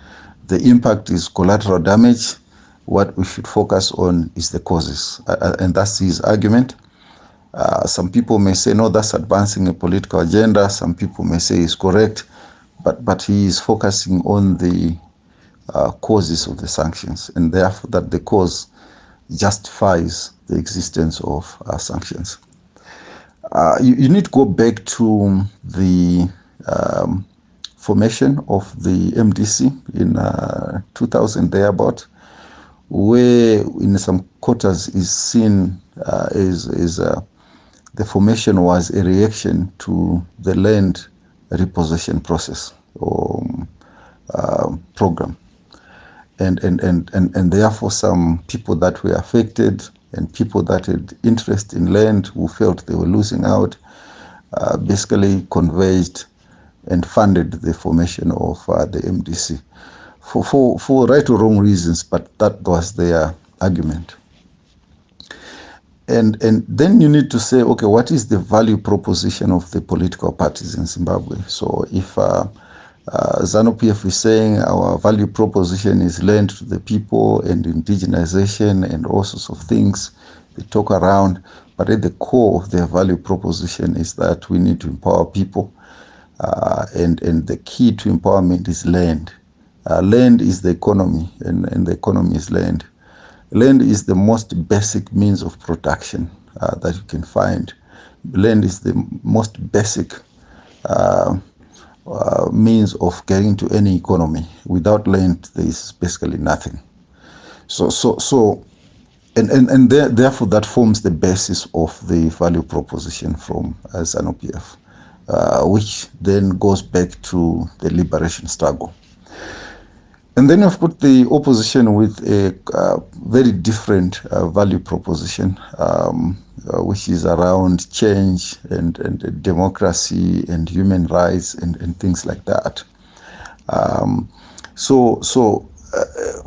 S2: the impact is collateral damage. What we should focus on is the causes, and that's his argument. Some people may say, no, that's advancing a political agenda. Some people may say it's correct, but he is focusing on the causes of the sanctions, and therefore that the cause justifies the existence of sanctions. You need to go back to the formation of the MDC in 2000 thereabout, where in some quarters is seen as the formation was a reaction to the land repossession process or program. And therefore some people that were affected and people that had interest in land who felt they were losing out basically converged and funded the formation of the MDC for right or wrong reasons, but that was their argument. And then you need to say, okay, what is the value proposition of the political parties in Zimbabwe? So if ZANU-PF is saying our value proposition is land to the people and indigenization and all sorts of things they talk around, but at the core of their value proposition is that we need to empower people, and the key to empowerment is land. Land is the economy, and the economy is land. Land is the most basic means of production that you can find. Land is the most basic means of getting to any economy. Without land, there is basically nothing. Therefore, that forms the basis of the value proposition from ZANU-PF, which then goes back to the liberation struggle. And then you've got the opposition with a very different value proposition, which is around change and democracy and human rights and things like that.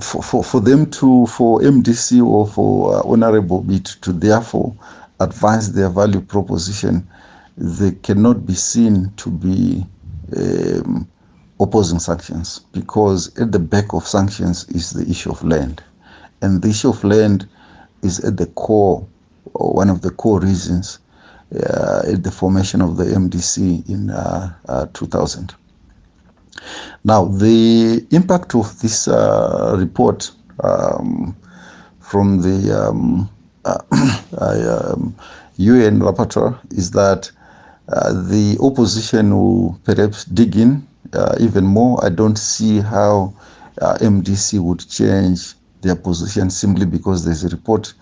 S2: For them to, for MDC or for Honorable Bit to therefore advance their value proposition, they cannot be seen to be opposing sanctions, because at the back of sanctions is the issue of land. And the issue of land is at the core, or one of the core reasons at the formation of the MDC in 2000. Now, the impact of this report from the UN Rapporteur is that the opposition will perhaps dig in even more. I don't see how MDC would change their position simply because there's a report.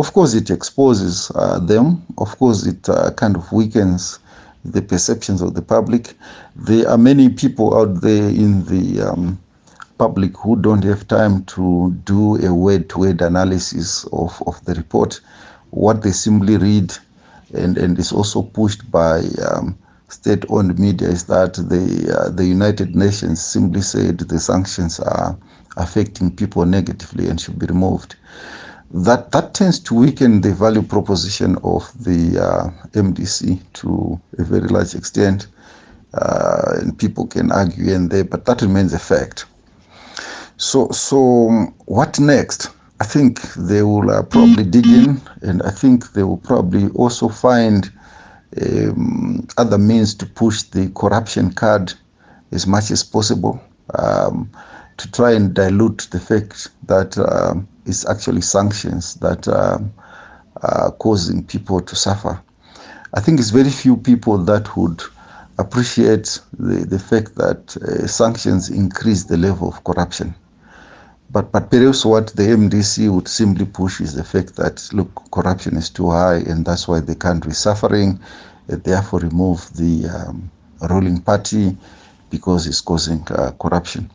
S2: Of course, it exposes them. Of course, it kind of weakens the perceptions of the public. There are many people out there in the public who don't have time to do a word-to-word analysis of the report. What they simply read, and is also pushed by state-owned media, is that the United Nations simply said the sanctions are affecting people negatively and should be removed. That tends to weaken the value proposition of the MDC to a very large extent, and people can argue and there, but that remains a fact. So what next? I think they will probably dig in, and I think they will probably also find other means to push the corruption card as much as possible, to try and dilute the fact that it's actually sanctions that are causing people to suffer. I think it's very few people that would appreciate the fact that sanctions increase the level of corruption. But perhaps what the MDC would simply push is the fact that, look, corruption is too high and that's why the country is suffering, therefore remove the ruling party because it's causing corruption.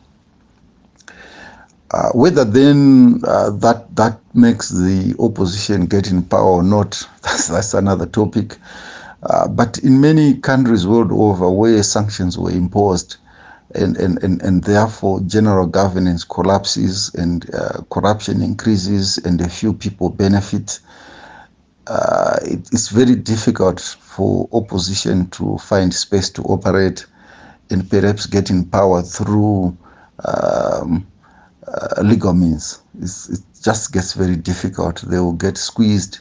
S2: Whether then that makes the opposition get in power or not, that's another topic. But in many countries world over where sanctions were imposed, and therefore general governance collapses and corruption increases and a few people benefit, it's very difficult for opposition to find space to operate and perhaps get in power through legal means. It just gets very difficult. They will get squeezed,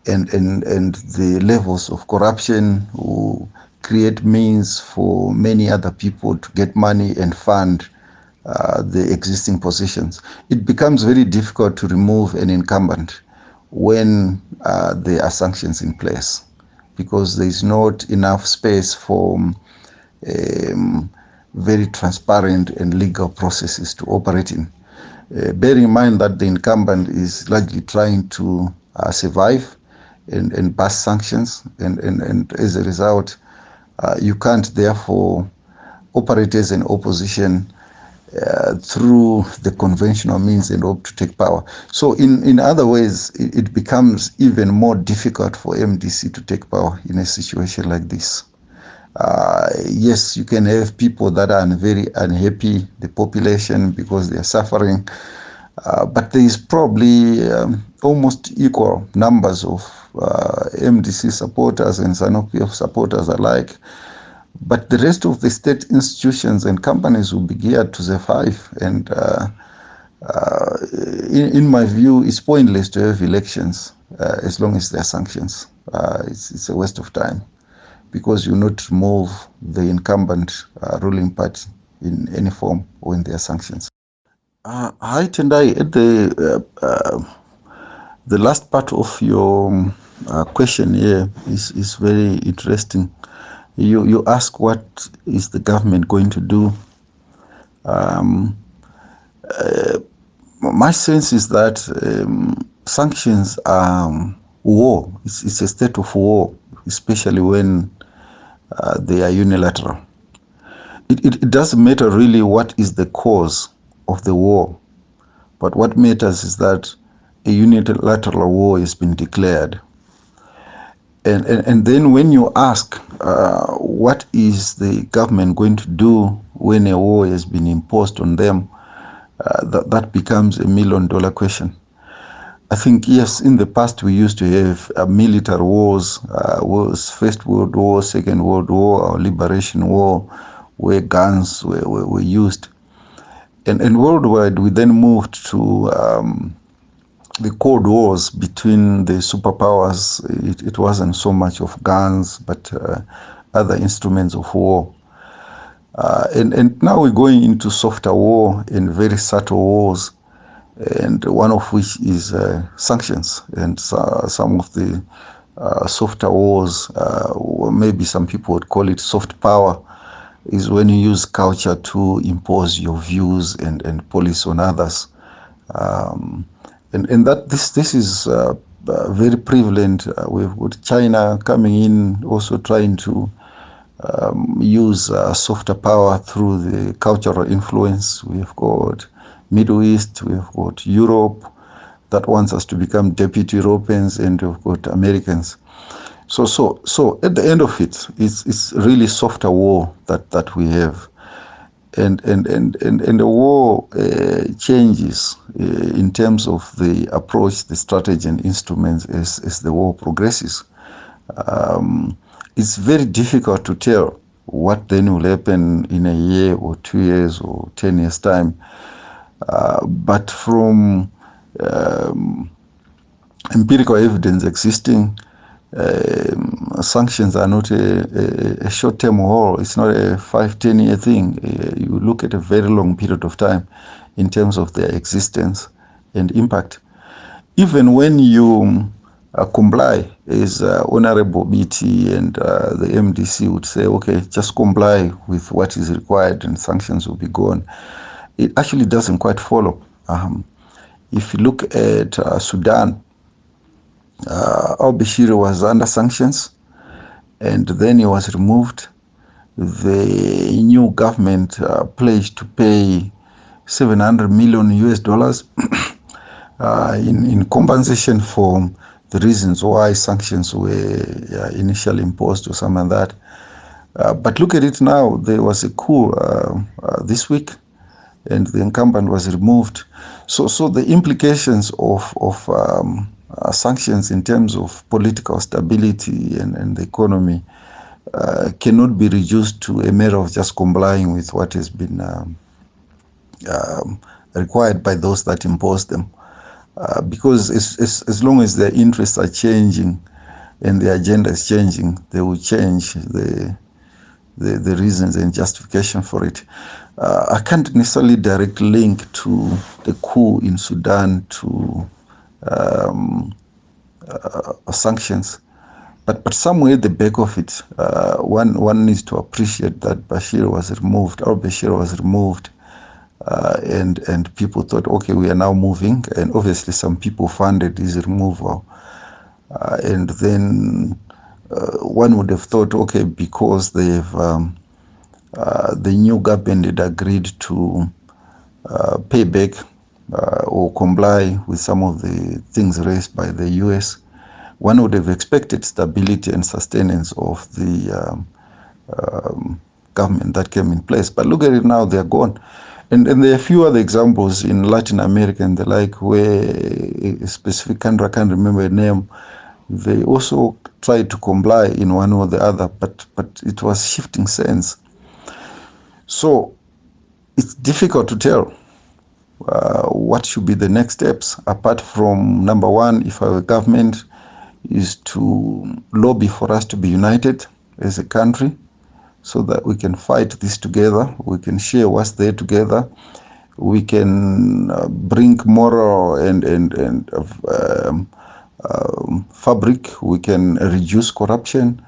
S2: and the levels of corruption will create means for many other people to get money and fund the existing positions. It becomes very difficult to remove an incumbent when there are sanctions in place, because there is not enough space for very transparent and legal processes to operate in. Bear in mind that the incumbent is largely trying to survive and pass sanctions, and as a result, you can't therefore operate as an opposition through the conventional means and hope to take power. So in other ways, it becomes even more difficult for MDC to take power in a situation like this. Yes, you can have people that are very unhappy, the population, because they are suffering, but there is probably almost equal numbers of MDC supporters and ZANU-PF supporters alike But the rest of the state institutions and companies will be geared to survive. And in my view, it's pointless to have elections as long as there are sanctions. It's a waste of time, because you not remove the incumbent ruling party in any form when there are sanctions. Hi, Tendai. At the last part of your question here is very interesting. You ask what is the government going to do. My sense is that sanctions are war. It's a state of war, especially when they are unilateral. It doesn't matter really what is the cause of the war, but what matters is that a unilateral war has been declared. And then when you ask what is the government going to do when a war has been imposed on them, that becomes $1 million question. I think, yes, in the past we used to have military wars, First World War, Second World War, or Liberation War, where guns were used. And worldwide, we then moved to the Cold Wars between the superpowers. It wasn't so much of guns, but other instruments of war. And now we're going into softer war and very subtle wars, and one of which is sanctions. And some of the softer wars, or maybe some people would call it soft power, is when you use culture to impose your views and policy on others. And that this is very prevalent. We've got China coming in, also trying to use softer power through the cultural influence. We've got Middle East, we've got Europe that wants us to become deputy Europeans, and we've got Americans. So at the end of it's really softer war that we have. And the war changes in terms of the approach, the strategy and instruments as the war progresses. It's very difficult to tell what then will happen in a year or 2 years or 10 years time. But from empirical evidence existing, sanctions are not a short-term haul. It's not a 5-10 year thing. You look at a very long period of time in terms of their existence and impact. Even when you comply, as Honorable BT and the MDC would say, okay, just comply with what is required and sanctions will be gone. It actually doesn't quite follow. If you look at Sudan, al-Bashir was under sanctions, and then he was removed. The new government pledged to pay $700 million in compensation for the reasons why sanctions were initially imposed or something like that. But look at it now. There was a coup this week, and the incumbent was removed. So the implications of sanctions in terms of political stability and the economy cannot be reduced to a matter of just complying with what has been required by those that impose them. Because as long as their interests are changing and the agenda is changing, they will change the reasons and justification for it. I can't necessarily direct link to the coup in Sudan to sanctions, but somewhere at the back of it, one needs to appreciate that al-Bashir was removed, and people thought, okay, we are now moving, and obviously some people funded his removal, and then one would have thought, okay, because they've the new government had agreed to pay back or comply with some of the things raised by the US, one would have expected stability and sustenance of the government that came in place. But look at it now, they're gone. And there are a few other examples in Latin America and the like, where a specific country, I can't remember a name, They also tried to comply in one or the other, but it was shifting sands. So it's difficult to tell what should be the next steps, apart from, number one, if our government is to lobby for us to be united as a country so that we can fight this together, we can share what's there together, we can bring moral and fabric, we can reduce corruption,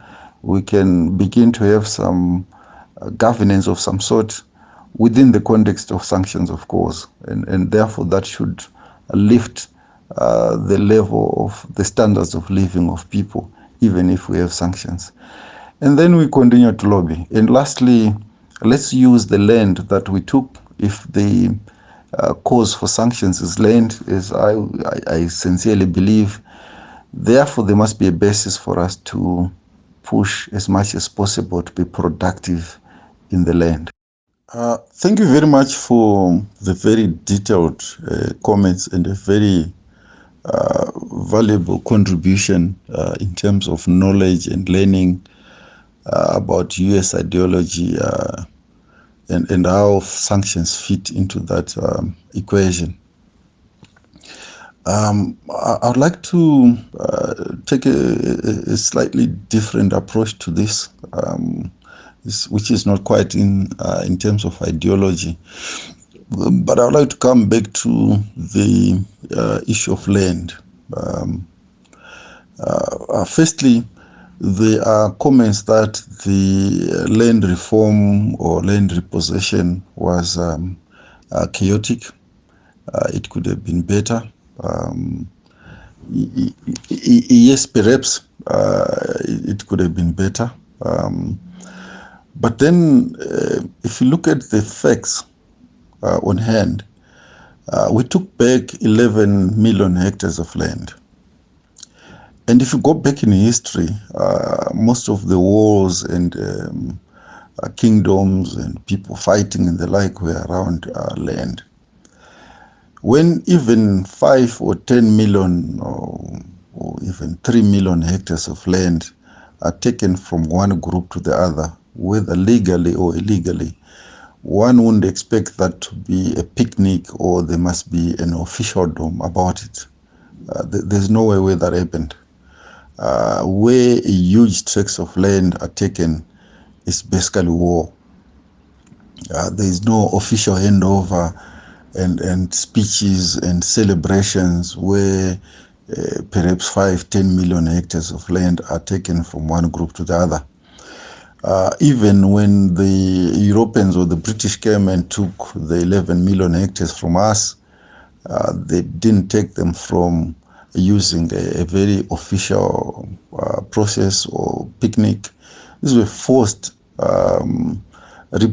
S2: we can begin to have some governance of some sort within the context of sanctions, of course, and therefore that should lift the level of the standards of living of people, even if we have sanctions. And then we continue to lobby. And lastly, let's use the land that we took. If the cause for sanctions is land, as I sincerely believe, therefore there must be a basis for us to push as much as possible to be productive in the land. Thank you very much for the very detailed comments and a very valuable contribution in terms of knowledge and learning about US ideology and how sanctions fit into that equation. I'd like to take a slightly different approach to this, which is not quite in terms of ideology. But I'd like to come back to the issue of land. Firstly, there are comments that the land reform or land repossession was chaotic. It could have been better. Yes, perhaps it could have been better. But then, if you look at the facts on hand, we took back 11 million hectares of land. And if you go back in history, most of the wars and kingdoms and people fighting and the like were around land. When even 5 or 10 million or even 3 million hectares of land are taken from one group to the other, whether legally or illegally, one wouldn't expect that to be a picnic or there must be an officialdom about it. There's no way where that happened. Where huge tracts of land are taken is basically war. There is no official handover and speeches and celebrations where perhaps 5-10 million hectares of land are taken from one group to the other. Even when the Europeans or the British came and took the 11 million hectares from us, they didn't take them from using a very official process or picnic. These were forced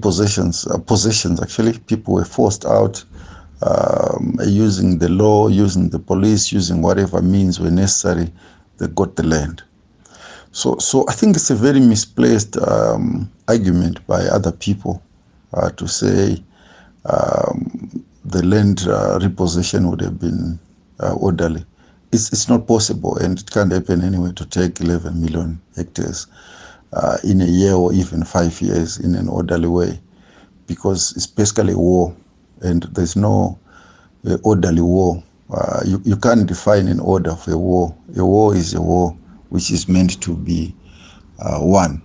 S2: possessions actually. People were forced out using the law, using the police, using whatever means were necessary. They got the land. So I think it's a very misplaced argument by other people to say the land repossession would have been orderly. It's not possible, and it can't happen anyway to take 11 million hectares in a year or even 5 years in an orderly way, because it's basically a war, and there's no orderly war. You can't define an order for a war. A war is a war which is meant to be won.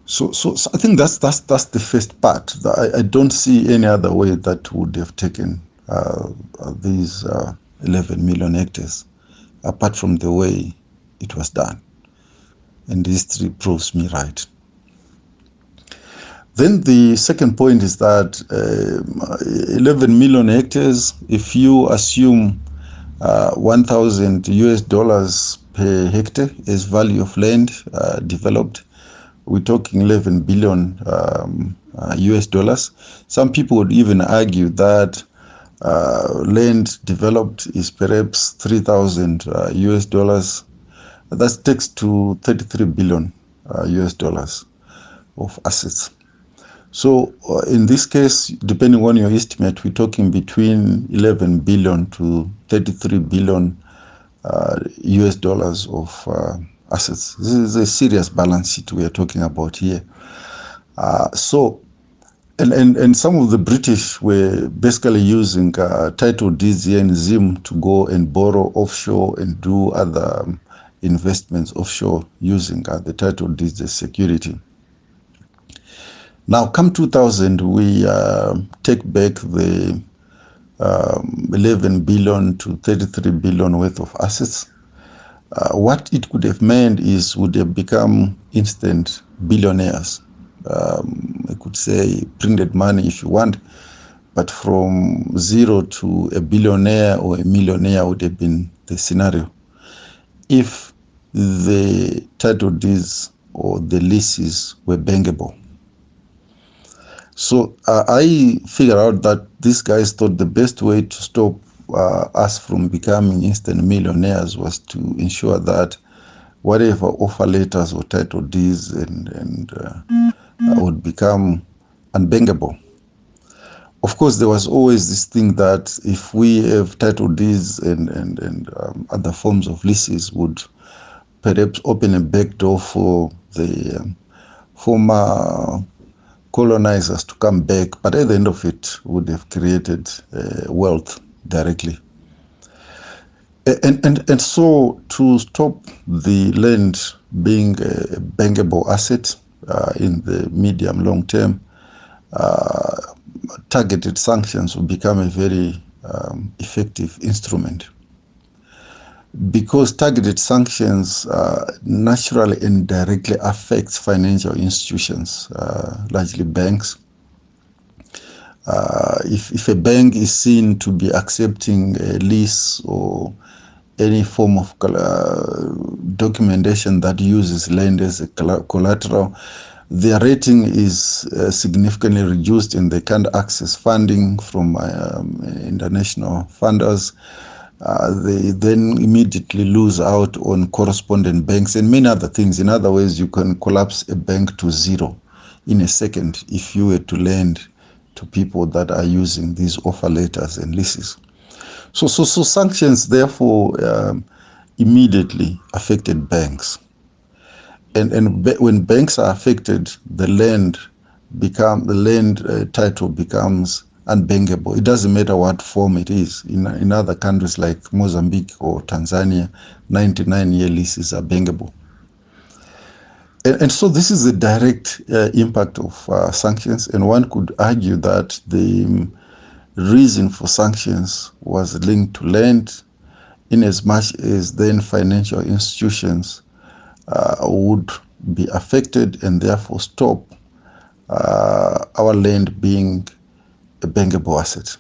S2: So I think that's the first part. I don't see any other way that would have taken these 11 million hectares, apart from the way it was done. And history proves me right. Then the second point is that 11 million hectares, if you assume $1,000 per hectare as value of land developed, we're talking 11 billion US dollars. Some people would even argue that land developed is perhaps 3,000 US dollars. That takes to 33 billion US dollars of assets. So in this case, depending on your estimate, we're talking between 11 billion to 33 billion US dollars of assets. This is a serious balance sheet we are talking about here. And some of the British were basically using title deeds here in Zim to go and borrow offshore and do other investments offshore using the title deeds as security. Now, come 2000, we take back the 11 billion to 33 billion worth of assets. What it could have meant is would have become instant billionaires. I could say printed money if you want, but from zero to a billionaire or a millionaire would have been the scenario if the title deeds or the leases were bankable. So I figured out that these guys thought the best way to stop us from becoming instant millionaires was to ensure that whatever offer letters or title deeds would become unbankable. Of course, there was always this thing that if we have title deeds and other forms of leases would perhaps open a back door for the former colonizers to come back, but at the end of it would have created wealth directly. And so to stop the land being a bankable asset in the medium long term, targeted sanctions will become a very effective instrument. Because targeted sanctions naturally and directly affects financial institutions, largely banks. If a bank is seen to be accepting a lease or any form of documentation that uses land as a collateral, their rating is significantly reduced and they can't access funding from international funders. They then immediately lose out on correspondent banks and many other things. In other ways, you can collapse a bank to zero in a second if you were to lend to people that are using these offer letters and leases. So sanctions, therefore, immediately affected banks. And when banks are affected, the land title becomes unbankable. It doesn't matter what form it is. In other countries like Mozambique or Tanzania, 99-year leases are bankable. And so this is the direct impact of sanctions. And one could argue that the reason for sanctions was linked to land, in as much as then financial institutions would be affected and therefore stop our land being a bankable asset.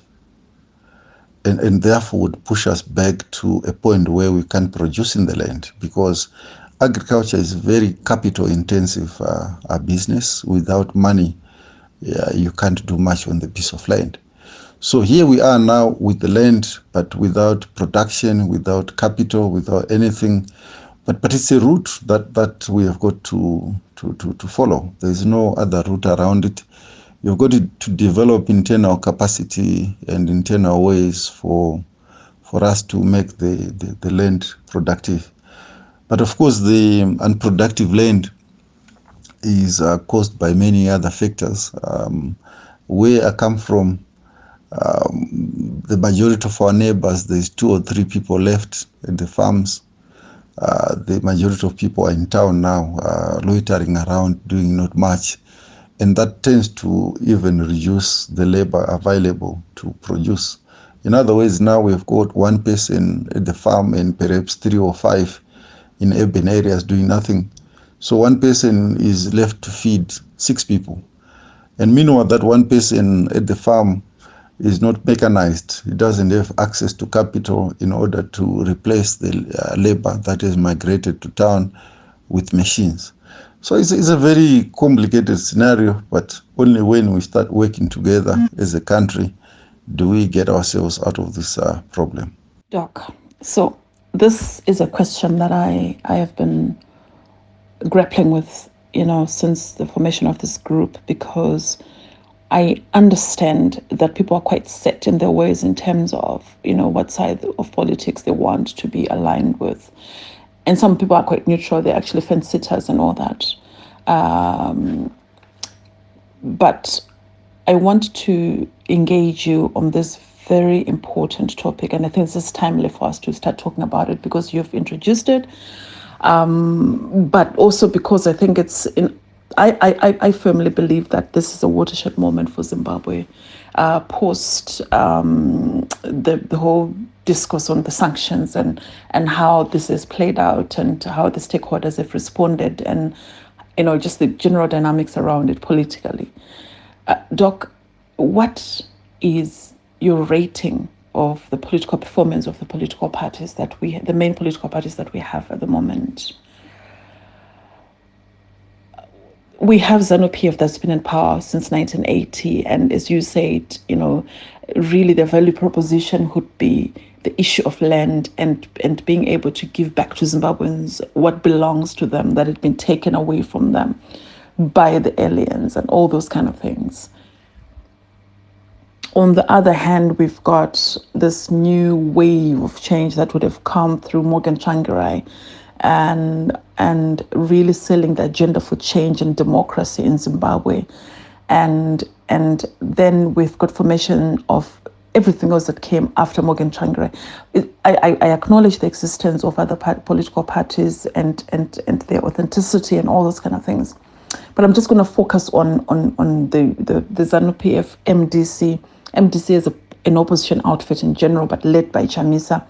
S2: And therefore would push us back to a point where we can't produce in the land, because agriculture is very capital intensive business. Without money, you can't do much on the piece of land. So here we are now with the land, but without production, without capital, without anything. But it's a route that we have got to follow. There is no other route around it. You've got to develop internal capacity and internal ways for us to make the land productive. But of course, the unproductive land is caused by many other factors. Where I come from, the majority of our neighbors, there's 2 or 3 people left at the farms. The majority of people are in town now, loitering around, doing not much. And that tends to even reduce the labor available to produce. In other words, now we've got 1 person at the farm and perhaps 3 or 5 in urban areas doing nothing. So 1 person is left to feed 6 people. And meanwhile, that 1 person at the farm is not mechanized. It doesn't have access to capital in order to replace the labor that has migrated to town with machines. So it's a very complicated scenario, but only when we start working together as a country do we get ourselves out of this problem.
S1: Doc, so this is a question that I have been grappling with, since the formation of this group, because I understand that people are quite set in their ways in terms of, what side of politics they want to be aligned with. And some people are quite neutral. They're actually fence sitters and all that. But I want to engage you on this very important topic. And I think this is timely for us to start talking about it because you've introduced it. But also because I think I firmly believe that this is a watershed moment for Zimbabwe, post the whole discourse on the sanctions and how this has played out and how the stakeholders have responded and just the general dynamics around it politically. Doc, what is your rating of the political performance of the political parties the main political parties that we have at the moment? We have ZANU-PF that's been in power since 1980, and as you said, really the value proposition would be the issue of land and being able to give back to Zimbabweans what belongs to them that had been taken away from them by the aliens and all those kind of things. On the other hand, we've got this new wave of change that would have come through 𝙏𝙚𝙖𝙞 and really selling the agenda for change and democracy in Zimbabwe. And then we've got formation of everything else that came after 𝙏𝙚𝙖𝙞. I acknowledge the existence of other political parties and their authenticity and all those kind of things. But I'm just going to focus on the ZANU-PF MDC. MDC is an opposition outfit in general, but led by Chamisa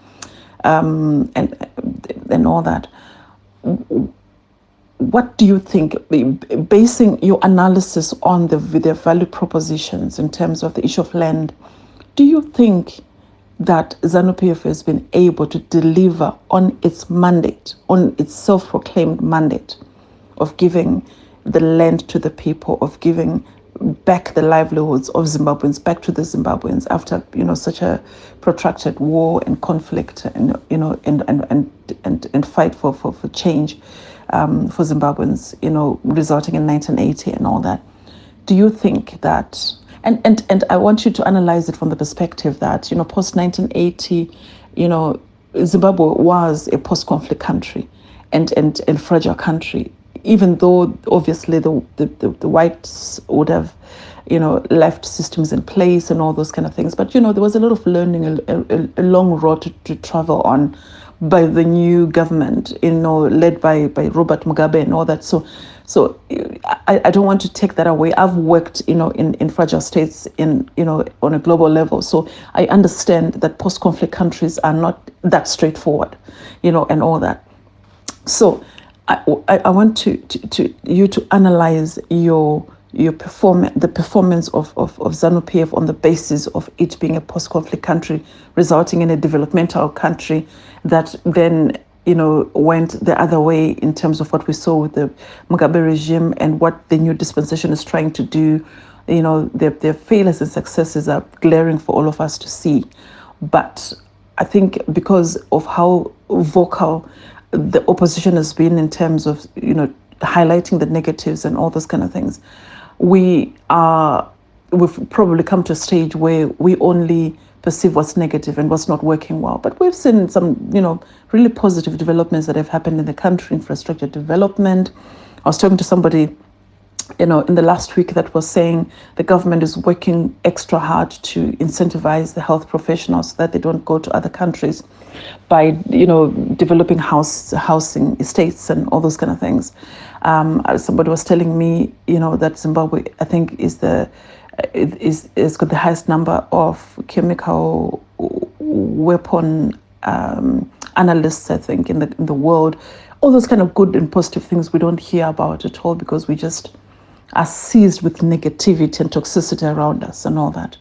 S1: and all that. What do you think, basing your analysis on their value propositions in terms of the issue of land, do you think that ZANU-PF has been able to deliver on its mandate, on its self-proclaimed mandate of giving the land to the people, of giving back the livelihoods of Zimbabweans back to the Zimbabweans after such a protracted war and conflict and and fight for change for Zimbabweans, resulting in 1980 and all that? Do you think that and I want you to analyze it from the perspective that post 1980 Zimbabwe was a post-conflict country and fragile country, even though obviously the whites would have left systems in place and all those kind of things, but there was a lot of learning, a long road to travel on by the new government led by Robert Mugabe and all that. So I don't want to take that away. I've worked in fragile states on a global level, so I understand that post-conflict countries are not that straightforward and all that. So I want you to analyze the performance of ZANU-PF on the basis of it being a post-conflict country, resulting in a developmental country that then went the other way in terms of what we saw with the Mugabe regime and what the new dispensation is trying to do. Their failures and successes are glaring for all of us to see. But I think because of how vocal the opposition has been in terms of highlighting the negatives and all those kind of things, we've probably come to a stage where we only perceive what's negative and what's not working well. But we've seen some really positive developments that have happened in the country, infrastructure development. I was talking to somebody in the last week that was saying the government is working extra hard to incentivize the health professionals so that they don't go to other countries by developing housing estates and all those kind of things. Somebody was telling me that Zimbabwe, I think, is got the highest number of chemical weapon analysts, I think, in the world. All those kind of good and positive things we don't hear about at all because we just are seized with negativity and toxicity around us and all that.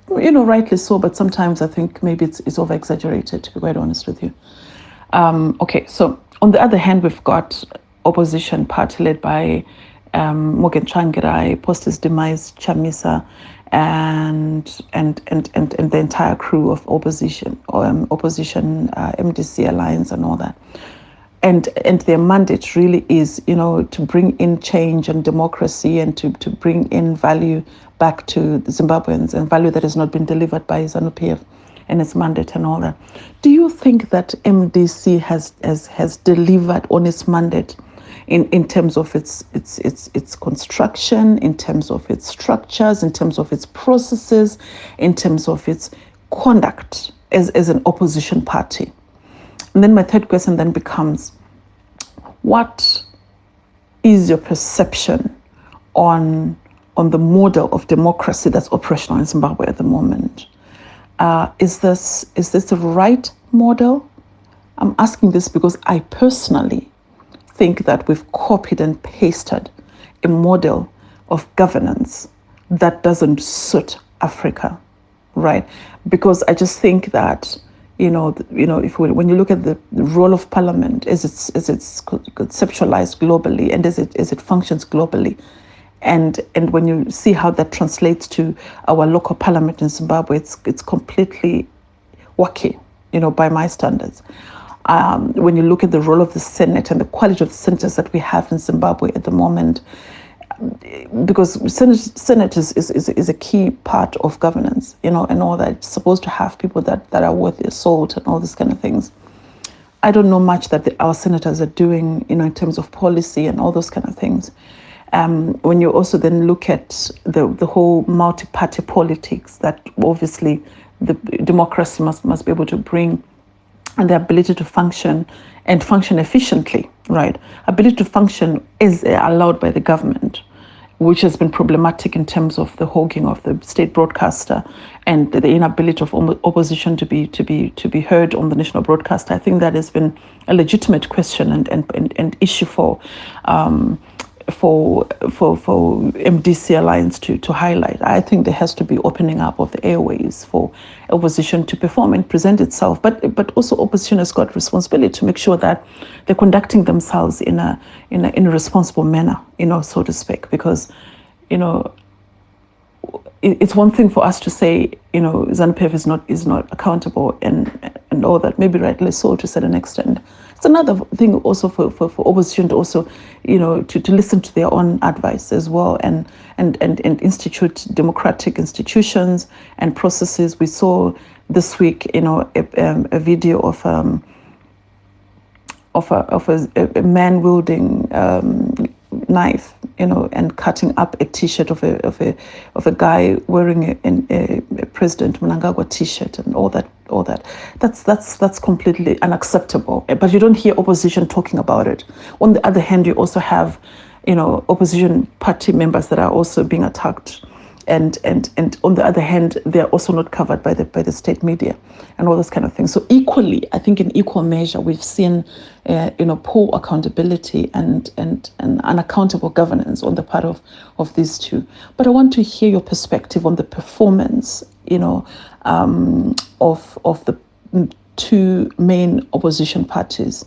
S1: Rightly so, but sometimes I think maybe it's over-exaggerated, to be quite honest with you. Okay, so on the other hand, we've got opposition party led by 𝙏𝙚𝙖𝙞, post his demise, Chamisa, and the entire crew of opposition MDC alliance and all that. and their mandate really is, to bring in change and democracy, and to bring in value back to the Zimbabweans, and value that has not been delivered by ZANU-PF and its mandate and all that. Do you think that MDC has delivered on its mandate in terms of its construction, in terms of its structures, in terms of its processes, in terms of its conduct as an opposition party? And then my third question then becomes, what is your perception on the model of democracy that's operational in Zimbabwe at the moment? Is this the right model? I'm asking this because I personally think that we've copied and pasted a model of governance that doesn't suit Africa, right? Because I just think that when you look at the role of Parliament as it's conceptualized globally and as it functions globally, and when you see how that translates to our local parliament in Zimbabwe, it's completely wacky, by my standards. When you look at the role of the Senate and the quality of the senators that we have in Zimbabwe at the moment, because Senate is a key part of governance, and all that. It's supposed to have people that are worth their salt and all these kind of things. I don't know much that our senators are doing, in terms of policy and all those kind of things. When you also then look at the whole multi-party politics that obviously the democracy must be able to bring, and the ability to function and function efficiently, right? Ability to function is allowed by the government, which has been problematic in terms of the hogging of the state broadcaster and the inability of opposition to be heard on the national broadcaster. I think that has been a legitimate question and issue for MDC Alliance to highlight. I think there has to be opening up of the airways for opposition to perform and present itself, but also opposition has got responsibility to make sure that they're conducting themselves in a responsible manner, so to speak, because it's one thing for us to say, ZANU-PF is not accountable and all that, maybe rightly so to a certain extent. It's another thing also for opposition to also, to listen to their own advice as well and institute democratic institutions and processes. We saw this week, a video of a man wielding knife, and cutting up a T-shirt of a guy wearing a President Mnangagwa T-shirt and all that. That's completely unacceptable. But you don't hear opposition talking about it. On the other hand, you also have, opposition party members that are also being attacked. And on the other hand, they're also not covered by the state media and all those kind of things. So equally, I think in equal measure, we've seen, poor accountability and unaccountable governance on the part of these two. But I want to hear your perspective on the performance, of the two main opposition parties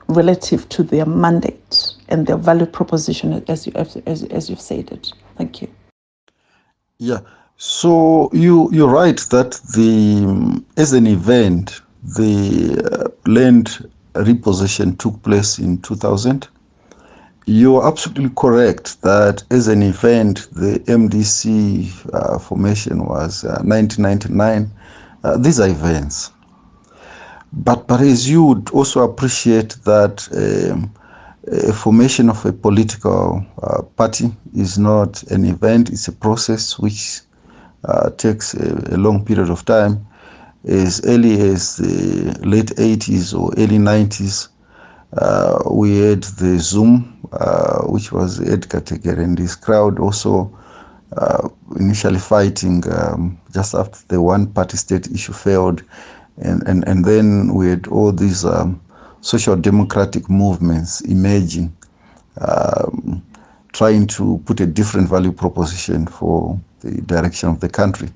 S1: relative to their mandate and their value proposition, as you've said it. Thank you.
S2: Yeah, so you're right that as an event, the land repossession took place in 2000. You're absolutely correct that as an event, the MDC formation was 1999. These are events. But as you would also appreciate that a formation of a political party is not an event, it's a process which takes a long period of time. As early as the late 80s or early 90s, we had the Zoom, which was Edgar Tegere and his crowd also initially fighting just after the one-party state issue failed. And then we had all these social democratic movements emerging, trying to put a different value proposition for the direction of the country.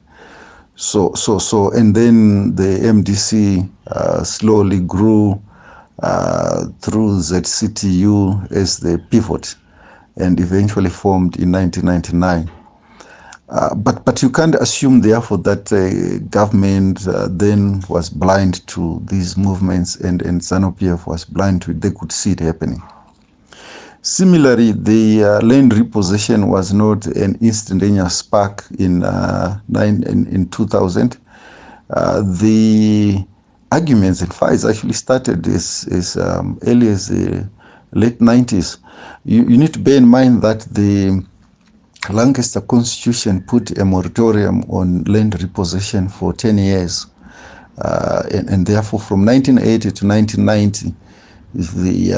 S2: So, and then the MDC slowly grew through ZCTU as the pivot and eventually formed in 1999. But you can't assume, therefore, that government then was blind to these movements, and ZANU-PF was blind to it. They could see it happening. Similarly, the land repossession was not an instantaneous spark in 2000. The arguments and fights actually started as early as the late 90s. You need to bear in mind that the Lancaster Constitution put a moratorium on land repossession for 10 years. And therefore, from 1980 to 1990, the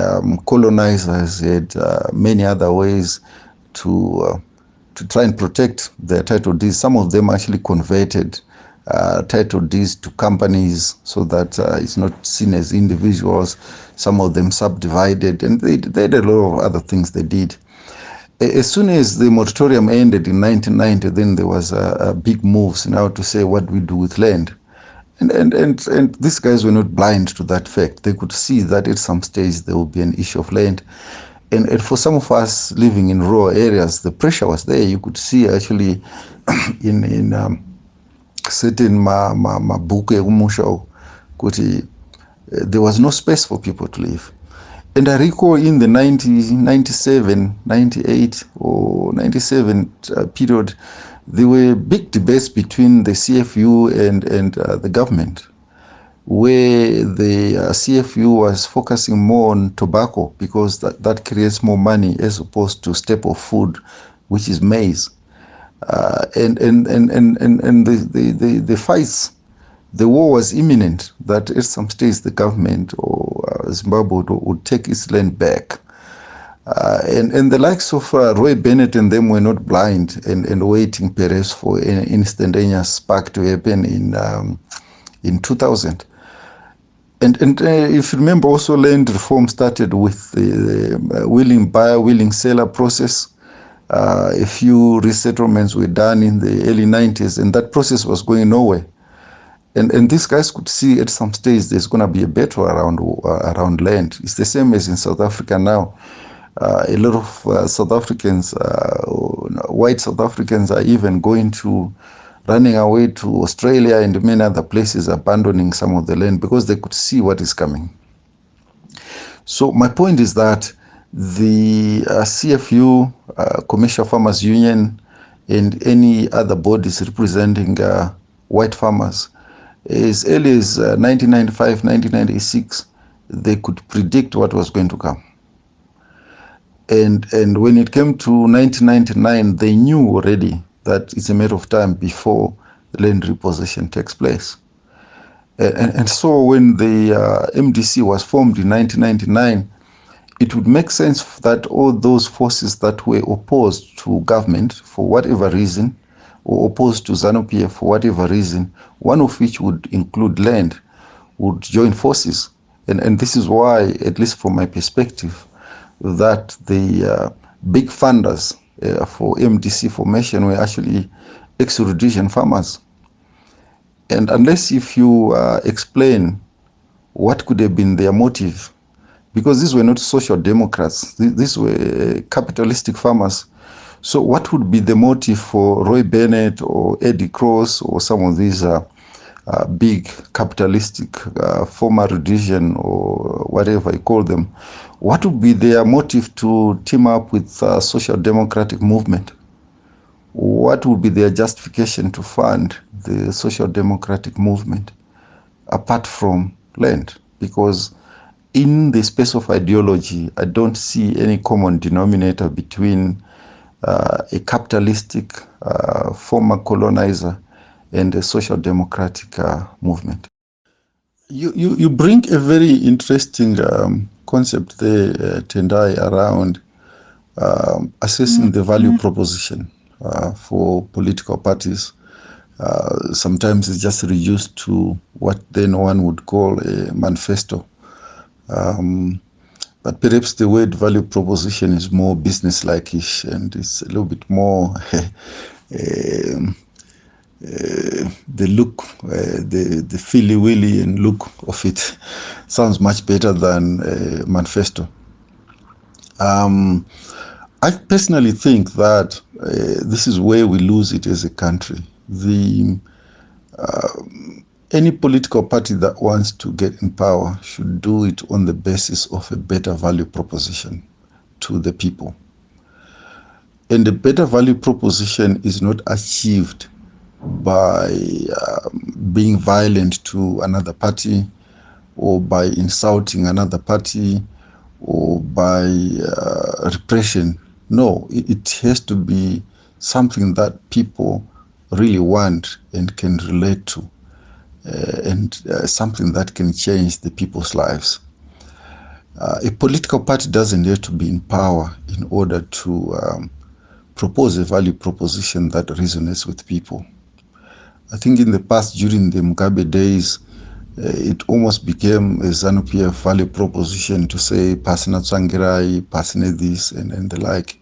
S2: colonizers had many other ways to try and protect their title deeds. Some of them actually converted title deeds to companies so that it's not seen as individuals. Some of them subdivided, and they had a lot of other things they did. As soon as the moratorium ended in 1990, then there was a big moves now to say, what do we do with land? And these guys were not blind to that fact. They could see that at some stage there will be an issue of land. And for some of us living in rural areas, the pressure was there. You could see actually in certain mabuke umusho, there was no space for people to live. And I recall in the 97, 98 or 97 period, there were big debates between the CFU and the government, where the CFU was focusing more on tobacco because that creates more money as opposed to staple food, which is maize. And the fights, the war was imminent, that at some stage the government or Zimbabwe would take its land back. And the likes of Roy Bennett and them were not blind and waiting perhaps for an instantaneous spark to happen in 2000. And if you remember, also land reform started with the willing buyer, willing seller process. A few resettlements were done in the early 90s, and that process was going nowhere. And these guys could see at some stage there's going to be a battle around land. It's the same as in South Africa now. A lot of South Africans, white South Africans, are even running away to Australia and many other places, abandoning some of the land because they could see what is coming. So my point is that the CFU, Commercial Farmers Union, and any other bodies representing white farmers, as early as 1995, 1996, they could predict what was going to come. And when it came to 1999, they knew already that it's a matter of time before land repossession takes place. And so when the MDC was formed in 1999, it would make sense that all those forces that were opposed to government for whatever reason, or opposed to ZANU-PF for whatever reason, one of which would include land, would join forces. And this is why, at least from my perspective, that the big funders for MDC formation were actually ex-Rhodesian farmers. And unless if you explain what could have been their motive, because these were not social democrats, these were capitalistic farmers. So what would be the motive for Roy Bennett or Eddie Cross or some of these big capitalistic former Rhodesian or whatever you call them? What would be their motive to team up with social democratic movement? What would be their justification to fund the social democratic movement apart from land? Because in the space of ideology, I don't see any common denominator between a capitalistic former colonizer and a social democratic movement. You bring a very interesting concept there, Tendai, around assessing the value proposition for political parties. Sometimes it's just reduced to what then one would call a manifesto. But perhaps the word value proposition is more business-like-ish, and it's a little bit more the look, the feely-willy and look of it sounds much better than manifesto. I personally think that this is where we lose it as a country. Any political party that wants to get in power should do it on the basis of a better value proposition to the people. And the better value proposition is not achieved by being violent to another party, or by insulting another party, or by repression. No, it has to be something that people really want and can relate to, and something that can change the people's lives. A political party doesn't have to be in power in order to propose a value proposition that resonates with people. I think in the past, during the Mugabe days, it almost became a ZANU-PF value proposition to say "Pasina Tsangirai, Pasina this," and the like,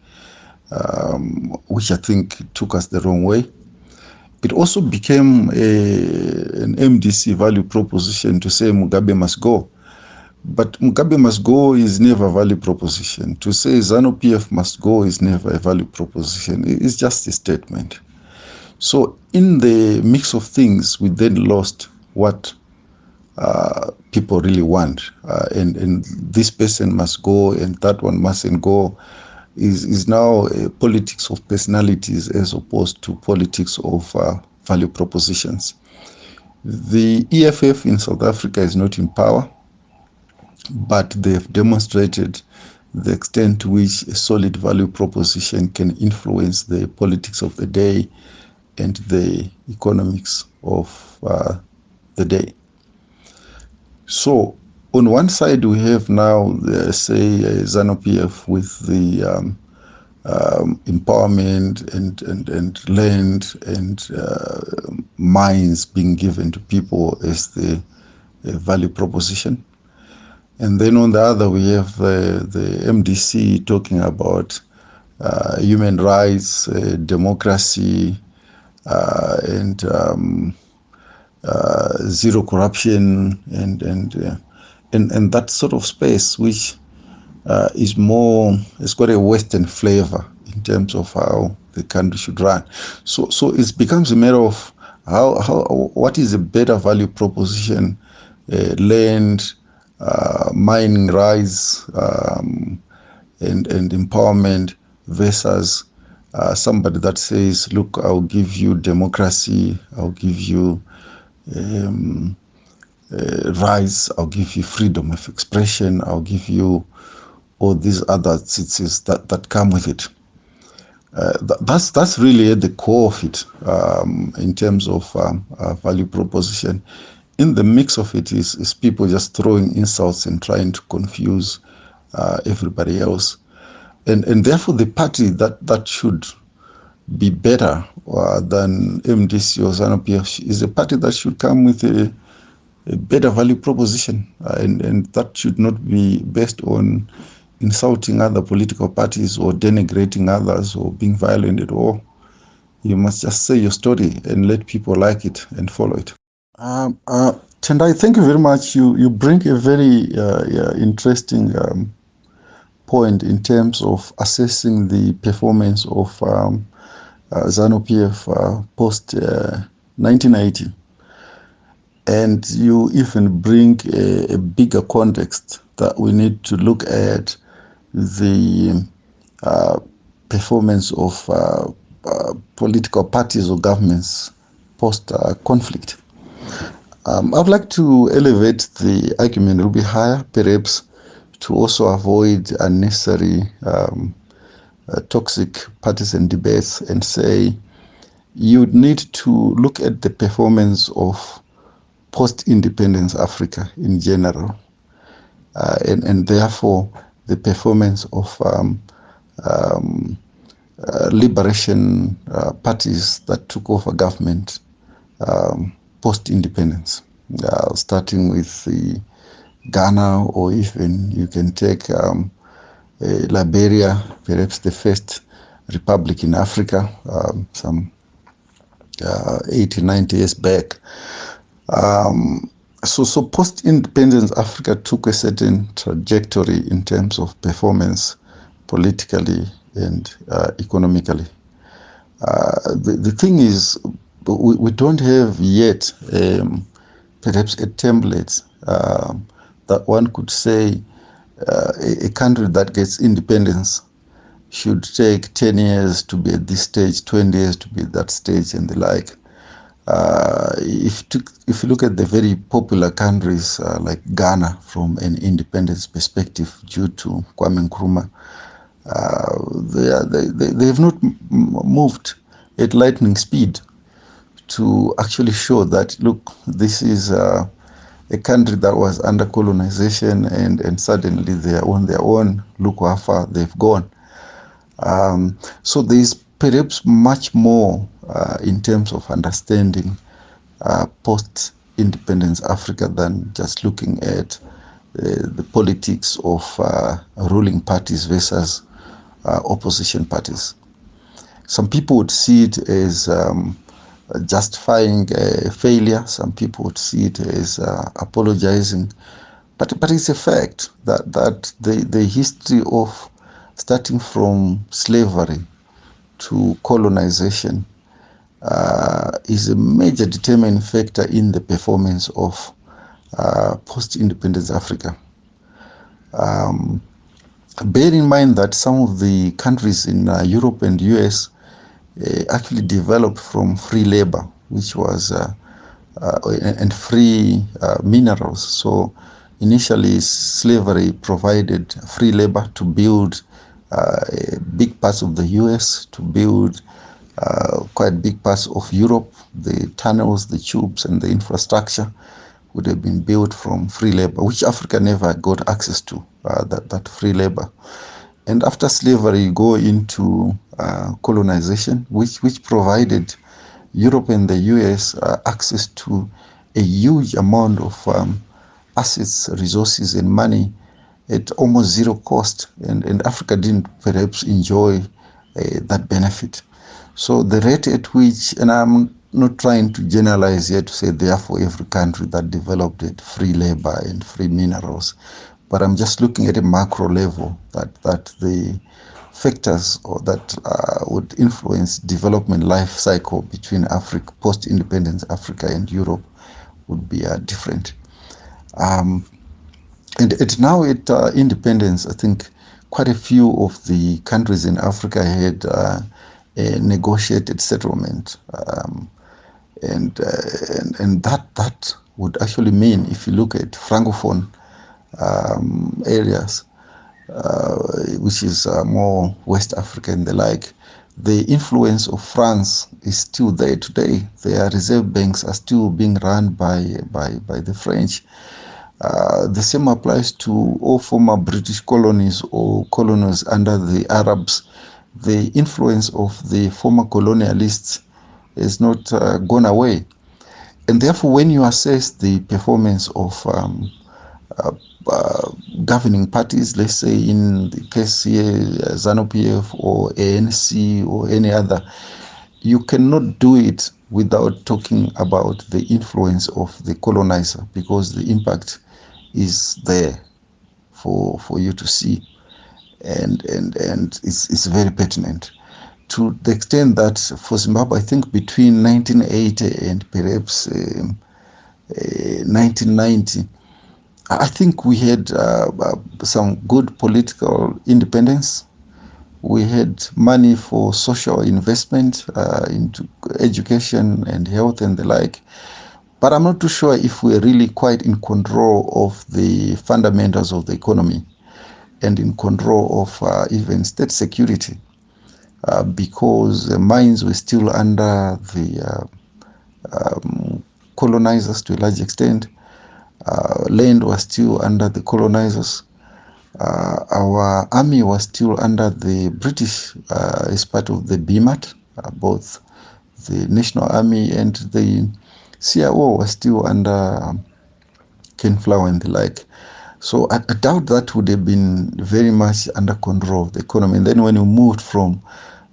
S2: which I think took us the wrong way. It also became an MDC value proposition to say Mugabe must go. But Mugabe must go is never a value proposition. To say ZANU-PF must go is never a value proposition. It's just a statement. So in the mix of things, we then lost what people really want. And this person must go and that one mustn't go is now a politics of personalities as opposed to politics of value propositions. The EFF in South Africa is not in power, but they've demonstrated the extent to which a solid value proposition can influence the politics of the day and the economics of the day. So on one side, we have now, say, ZANU-PF with the empowerment and land and mines being given to people as the value proposition. And then on the other, we have the MDC talking about human rights, democracy, and zero corruption, and that sort of space, which is more, it's got a Western flavor in terms of how the country should run. So it becomes a matter of what is a better value proposition, land, mining rights, and empowerment versus somebody that says, look, I'll give you democracy, I'll give you rights, I'll give you freedom of expression, I'll give you all these other tsitsi's that come with it. That's really at the core of it in terms of value proposition. In the mix of it is people just throwing insults and trying to confuse everybody else. And therefore the party that should be better than MDC or ZANU-PF is a party that should come with a better value proposition, and that should not be based on insulting other political parties or denigrating others or being violent at all. You must just say your story and let people like it and follow it. Tendai, thank you very much. You bring a very interesting point in terms of assessing the performance of ZANU-PF post 1980. And you even bring a bigger context that we need to look at the performance of political parties or governments post-conflict. I'd like to elevate the argument a little bit higher, perhaps to also avoid unnecessary toxic partisan debates, and say you need to look at the performance of post-independence Africa in general, and therefore the performance of liberation parties that took over government post-independence, starting with the Ghana, or even you can take Liberia, perhaps the first republic in Africa, some 80, 90 years back. So post-independence Africa took a certain trajectory in terms of performance politically and economically. The thing is, we don't have yet perhaps a template that one could say a country that gets independence should take 10 years to be at this stage, 20 years to be at that stage, and the like. If you look at the very popular countries like Ghana from an independence perspective due to Kwame Nkrumah, they have not moved at lightning speed to actually show that, look, this is a country that was under colonization and suddenly they are on their own. Look how far they've gone. So there's perhaps much more in terms of understanding post-independence Africa than just looking at the politics of ruling parties versus opposition parties. Some people would see it as justifying failure. Some people would see it as apologizing. But it's a fact that the history of starting from slavery to colonization is a major determining factor in the performance of post-independence Africa. Bear in mind that some of the countries in Europe and US actually developed from free labor, which was and free minerals. So initially slavery provided free labor to build big parts of the US, to build quite big parts of Europe. The tunnels, the tubes, and the infrastructure would have been built from free labor, which Africa never got access to, that free labor. And after slavery, you go into colonization, which provided Europe and the US access to a huge amount of assets, resources, and money at almost zero cost. And Africa didn't perhaps enjoy that benefit. So the rate at which, and I'm not trying to generalize here to say therefore every country that developed it free labor and free minerals, but I'm just looking at a macro level that the factors or that would influence development life cycle between Africa, post-independence Africa and Europe would be different. And now at independence, I think quite a few of the countries in Africa had a negotiated settlement. And that would actually mean, if you look at Francophone areas, which is more West Africa and the like, the influence of France is still there today. Their reserve banks are still being run by the French. The same applies to all former British colonies or colonies under the Arabs. The influence of the former colonialists has not gone away. And therefore, when you assess the performance of governing parties, let's say in the case here, ZANU-PF or ANC or any other, you cannot do it without talking about the influence of the colonizer, because the impact is there for you to see, and it's very pertinent. To the extent that for Zimbabwe, I think between 1980 and perhaps 1990, I think we had some good political independence. We had money for social investment into education and health and the like. But I'm not too sure if we're really quite in control of the fundamentals of the economy and in control of even state security. Because the mines were still under the colonizers to a large extent. Land was still under the colonizers. Our army was still under the British as part of the BMAT. Both the National Army and the CIO was still under Ken Flower and the like. So I doubt that would have been very much under control of the economy. And then when we moved from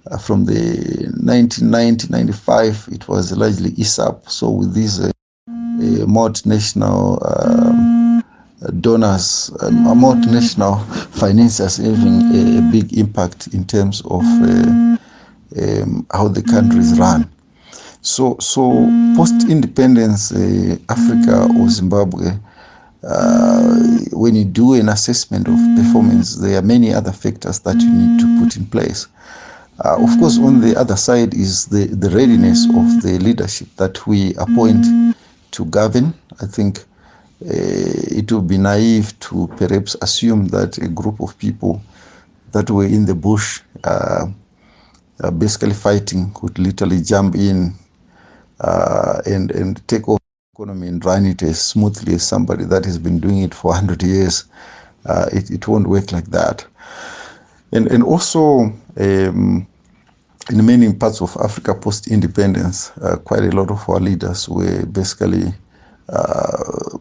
S2: the 1990-95, it was largely ISAP. So with these multinational donors, multinational financiers having a big impact in terms of how the country is run. So post-independence Africa or Zimbabwe, when you do an assessment of performance, there are many other factors that you need to put in place. Of course, on the other side is the readiness of the leadership that we appoint to govern. I think it would be naive to perhaps assume that a group of people that were in the bush basically fighting could literally jump in and take over the economy and run it as smoothly as somebody that has been doing it for 100 years. It won't work like that. And also, in many parts of Africa post-independence, quite a lot of our leaders were basically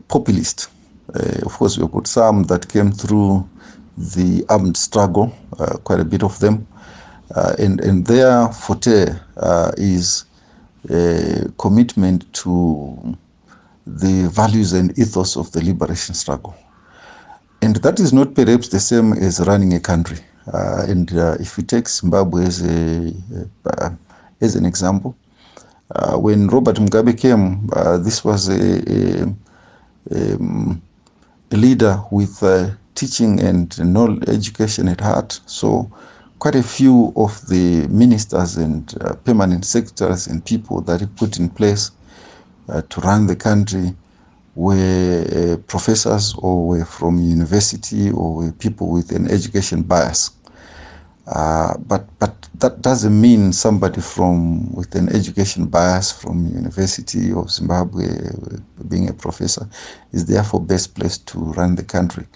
S2: populist. Of course, we've got some that came through the armed struggle, quite a bit of them. And their forte is a commitment to the values and ethos of the liberation struggle. And that is not perhaps the same as running a country. If we take Zimbabwe as an example, when Robert Mugabe came, this was a leader with teaching and knowledge, education at heart. So quite a few of the ministers and permanent secretaries and people that he put in place to run the country were professors or were from university or were people with an education bias. But that doesn't mean somebody with an education bias from University of Zimbabwe being a professor is therefore best placed to run the country.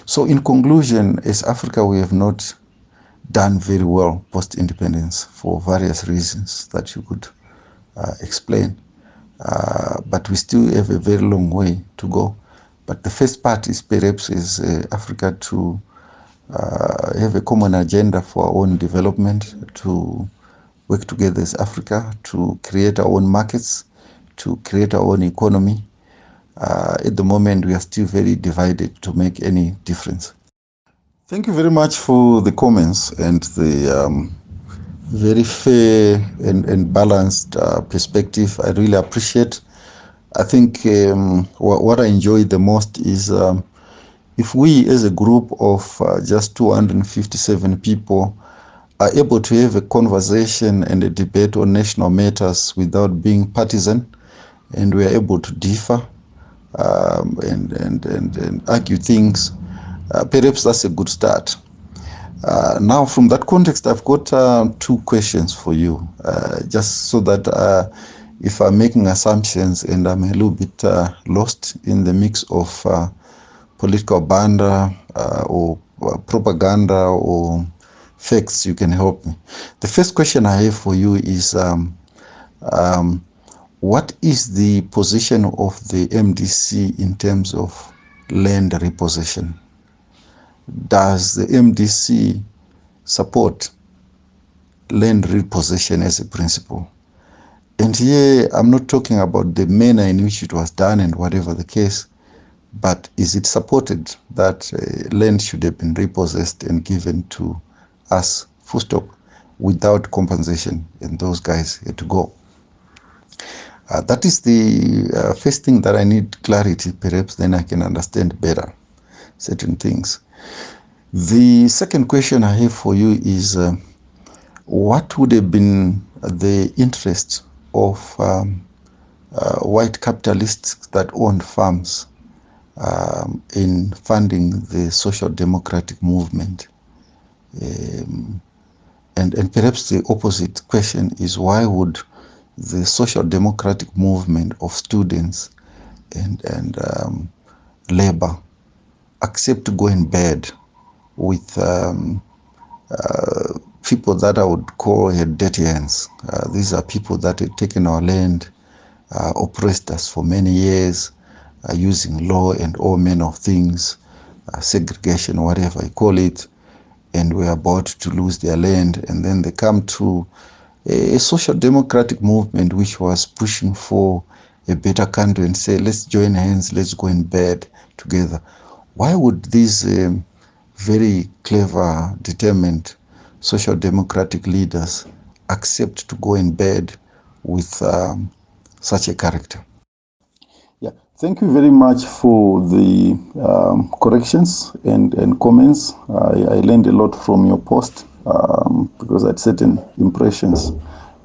S2: So in conclusion, as Africa, we have not done very well post-independence for various reasons that you could explain. But we still have a very long way to go. But the first part is perhaps Africa to have a common agenda for our own development, to work together as Africa, to create our own markets, to create our own economy. At the moment, we are still very divided to make any difference. Thank you very much for the comments and the very fair and balanced perspective. I really appreciate. I think what I enjoy the most is if we as a group of just 257 people are able to have a conversation and a debate on national matters without being partisan, and we are able to differ and argue things, perhaps that's a good start. Now, from that context, I've got two questions for you, just so that if I'm making assumptions and I'm a little bit lost in the mix of political banter or propaganda or facts, you can help me. The first question I have for you is, what is the position of the MDC in terms of land repossession? Does the MDC support land repossession as a principle? And here I'm not talking about the manner in which it was done and whatever the case, but is it supported that land should have been repossessed and given to us, full stop, without compensation, and those guys had to go? That is the first thing that I need clarity. Perhaps then I can understand better certain things. The second question I have for you is, what would have been the interest of white capitalists that owned farms in funding the social democratic movement? And perhaps the opposite question is, why would the social democratic movement of students and labor accept to go in bed with people that I would call had dirty hands? These are people that had taken our land, oppressed us for many years, using law and all manner of things, segregation, whatever you call it, and we're about to lose their land. And then they come to a social democratic movement which was pushing for a better country and say, let's join hands, let's go in bed together. Why would these very clever, determined social democratic leaders accept to go in bed with such a character. Yeah, thank you very much for the corrections and comments. I learned a lot from your post because I had certain impressions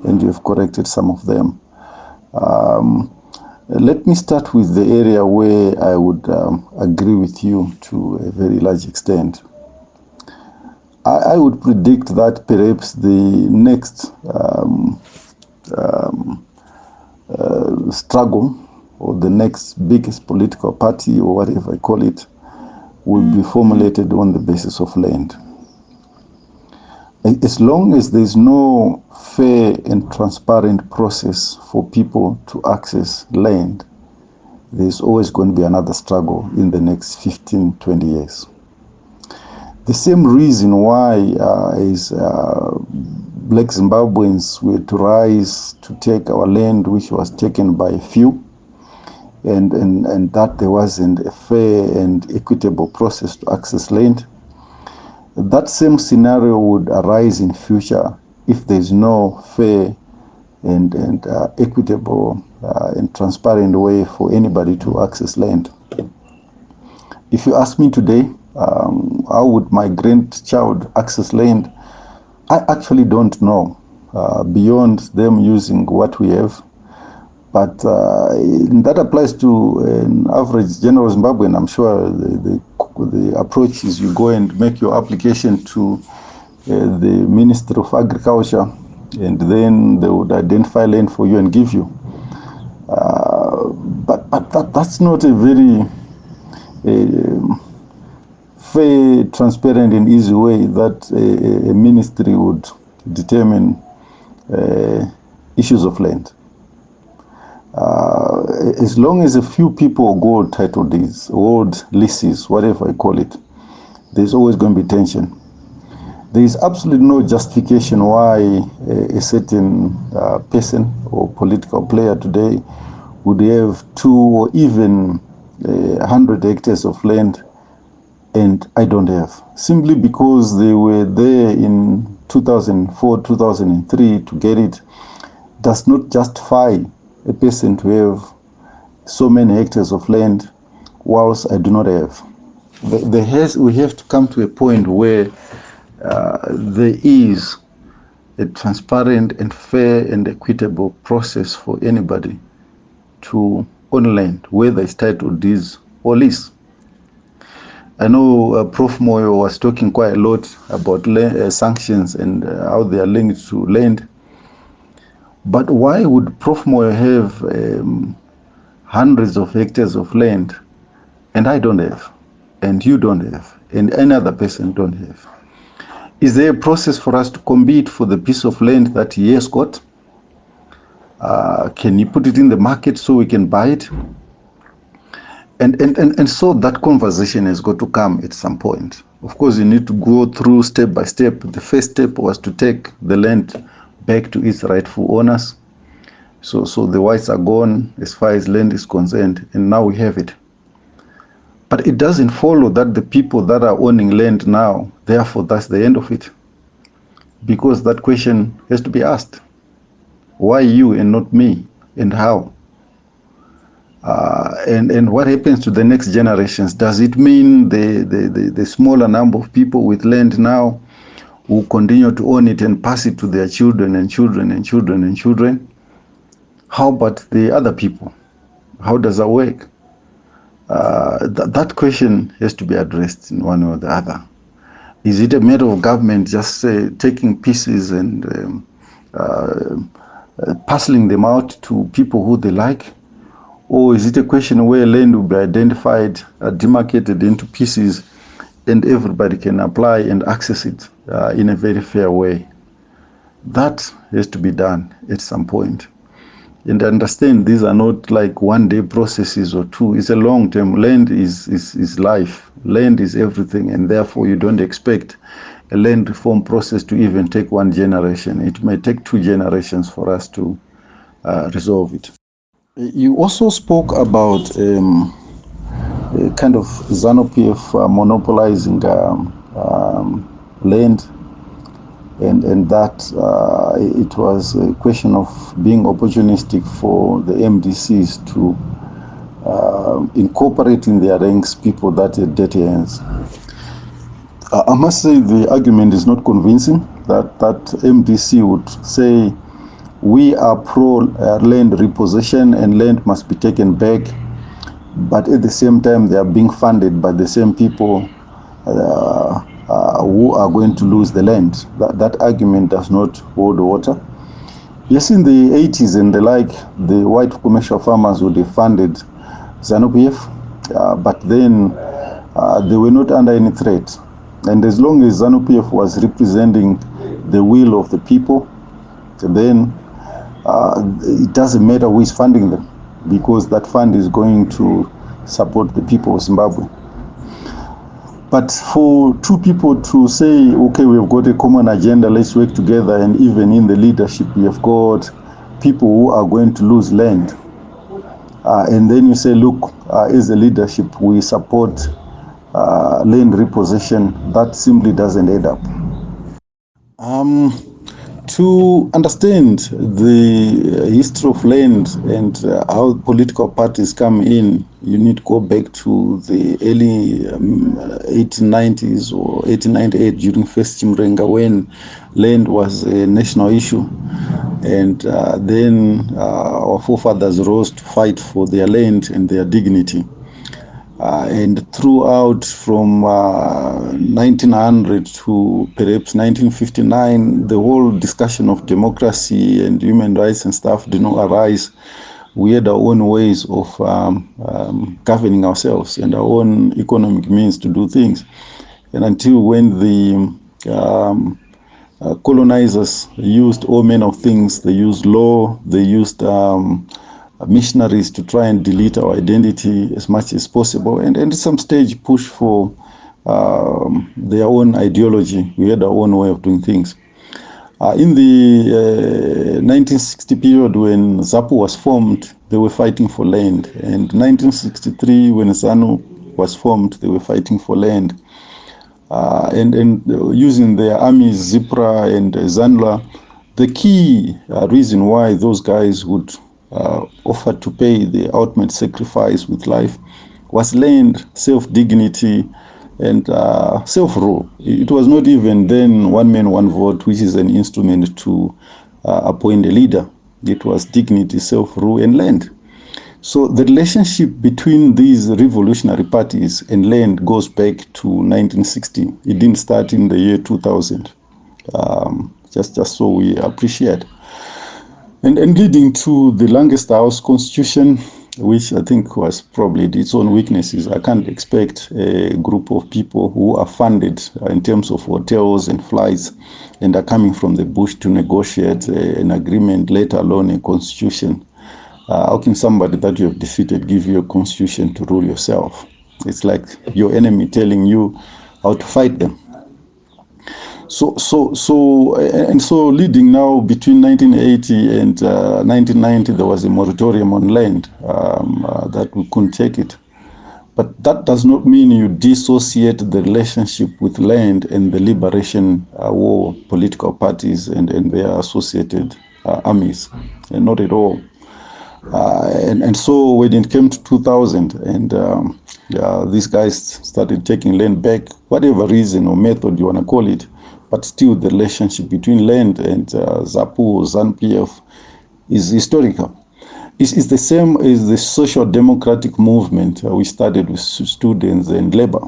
S2: and you have corrected some of them. Let me start with the area where I would agree with you to a very large extent. I would predict that perhaps the next struggle or the next biggest political party or whatever I call it will be formulated on the basis of land. As long as there is no fair and transparent process for people to access land, there's always going to be another struggle in the next 15, 20 years. The same reason why Black Zimbabweans were to rise to take our land, which was taken by a few, and that there wasn't a fair and equitable process to access land. That same scenario would arise in future if there's no fair and equitable and transparent way for anybody to access land. If you ask me today, how would my grandchild access land? I actually don't know, beyond them using what we have. But that applies to an average general Zimbabwean. I'm sure the approach is you go and make your application to the Ministry of Agriculture, and then they would identify land for you and give you. But that's not a very fair, transparent, and easy way that a ministry would determine issues of land. As long as a few people go title deeds, hold leases, whatever I call it, there's always going to be tension. There is absolutely no justification why a certain person or political player today would have 2 or even 100 hectares of land and I don't have, simply because they were there in 2004, 2003 to get it, does not justify a person to have so many hectares of land whilst I do not have. We have to come to a point where there is a transparent and fair and equitable process for anybody to own land, whether it's title deeds or lease. I know Prof. Moyo was talking quite a lot about sanctions and how they are linked to land. But why would Prof. Moyo have hundreds of hectares of land and I don't have, and you don't have, and any other person don't have? Is there a process for us to compete for the piece of land that he has got? Can you put it in the market so we can buy it? And so that conversation has got to come at some point. Of course, you need to go through step by step. The first step was to take the land back to its rightful owners. So the whites are gone as far as land is concerned, and now we have it. But it doesn't follow that the people that are owning land now, therefore that's the end of it. Because that question has to be asked. Why you and not me, and how? And what happens to the next generations? Does it mean the smaller number of people with land now will continue to own it and pass it to their children and children and children and children? How about the other people? How does that work? That question has to be addressed in one or the other. Is it a matter of government just taking pieces and parceling them out to people who they like? Or is it a question where land will be identified, demarcated into pieces, and everybody can apply and access it in a very fair way? That has to be done at some point. And understand these are not like one-day processes or two. It's a long-term. Land is life. Land is everything, and therefore you don't expect a land reform process to even take 1 generation. It may take 2 generations for us to resolve it. You also spoke about kind of ZANU-PF monopolizing land. and that it was a question of being opportunistic for the MDCs to incorporate in their ranks people that had dirty hands. I must say the argument is not convincing, that MDC would say we are pro land repossession and land must be taken back, but at the same time they are being funded by the same people who are going to lose the land. That argument does not hold water. Yes, in the 80s and the like, the white commercial farmers would have funded ZANU-PF, but then they were not under any threat. And as long as ZANU-PF was representing the will of the people, then it doesn't matter who is funding them, because that fund is going to support the people of Zimbabwe. But for two people to say, okay, we've got a common agenda, let's work together, and even in the leadership, we have got people who are going to lose land. And then you say, look, as a leadership, we support land repossession. That simply doesn't add up. To understand the history of land and how political parties come in, you need to go back to the early 1890s or 1898 during First Chimrenga, when land was a national issue. And then our forefathers rose to fight for their land and their dignity. And throughout from 1900 to perhaps 1959, the whole discussion of democracy and human rights and stuff did not arise. We had our own ways of governing ourselves and our own economic means to do things. And until when the colonizers used all manner of things, they used law, they used missionaries to try and delete our identity as much as possible, and at some stage push for their own ideology. We had our own way of doing things. In the 1960 period, when ZAPU was formed, they were fighting for land. And 1963, when ZANU was formed, they were fighting for land. And using their armies, ZIPRA and ZANLA, the key reason why those guys would offer to pay the ultimate sacrifice with life was land, self-dignity, and self-rule. It was not even then one man, one vote, which is an instrument to appoint a leader. It was dignity, self-rule, and land. So the relationship between these revolutionary parties and land goes back to 1960. It didn't start in the year 2000, just so we appreciate. And leading to the longest house constitution, which I think was probably its own weaknesses. I can't expect a group of people who are funded in terms of hotels and flights and are coming from the bush to negotiate an agreement, let alone a constitution. How can somebody that you have defeated give you a constitution to rule yourself? It's like your enemy telling you how to fight them. So leading now between 1980 and 1990, there was a moratorium on land that we couldn't take it. But that does not mean you dissociate the relationship with land and the liberation war political parties and their associated armies, and not at all. And so when it came to 2000 and these guys started taking land back, whatever reason or method you want to call it, but still the relationship between land and ZAPU, ZANU-PF is historical. It's the same as the social democratic movement we started with students and labor.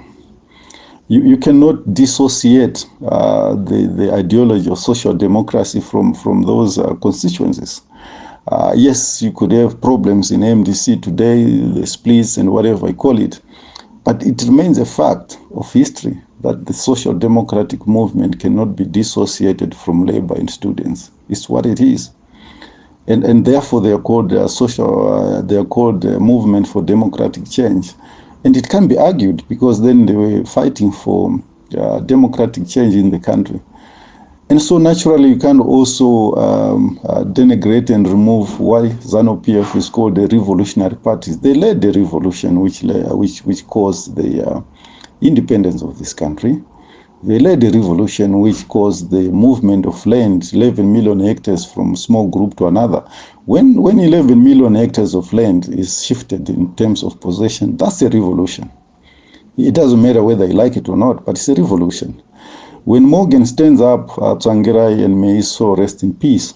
S2: You cannot dissociate the ideology of social democracy from those constituencies. Yes, you could have problems in MDC today, the splits and whatever I call it, but it remains a fact of history that the social democratic movement cannot be dissociated from labor and students. It's what it is. And therefore they are called they are called movement for democratic change. And it can be argued because then they were fighting for democratic change in the country. And so naturally you can also denigrate and remove why ZANU-PF is called the revolutionary parties. They led the revolution which caused the independence of this country. They led a revolution which caused the movement of land, 11 million hectares from small group to another. When 11 million hectares of land is shifted in terms of possession, that's a revolution. It doesn't matter whether you like it or not, but it's a revolution. When Morgan stands up, 𝙏𝙚𝙖𝙞 and may his soul rest in peace,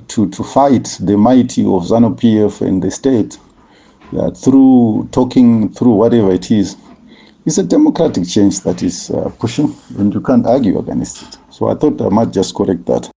S2: to fight the mighty of ZANU-PF and the state, through talking through whatever it is, it's a democratic change that is pushing, and you can't argue against it. So I thought I might just correct that.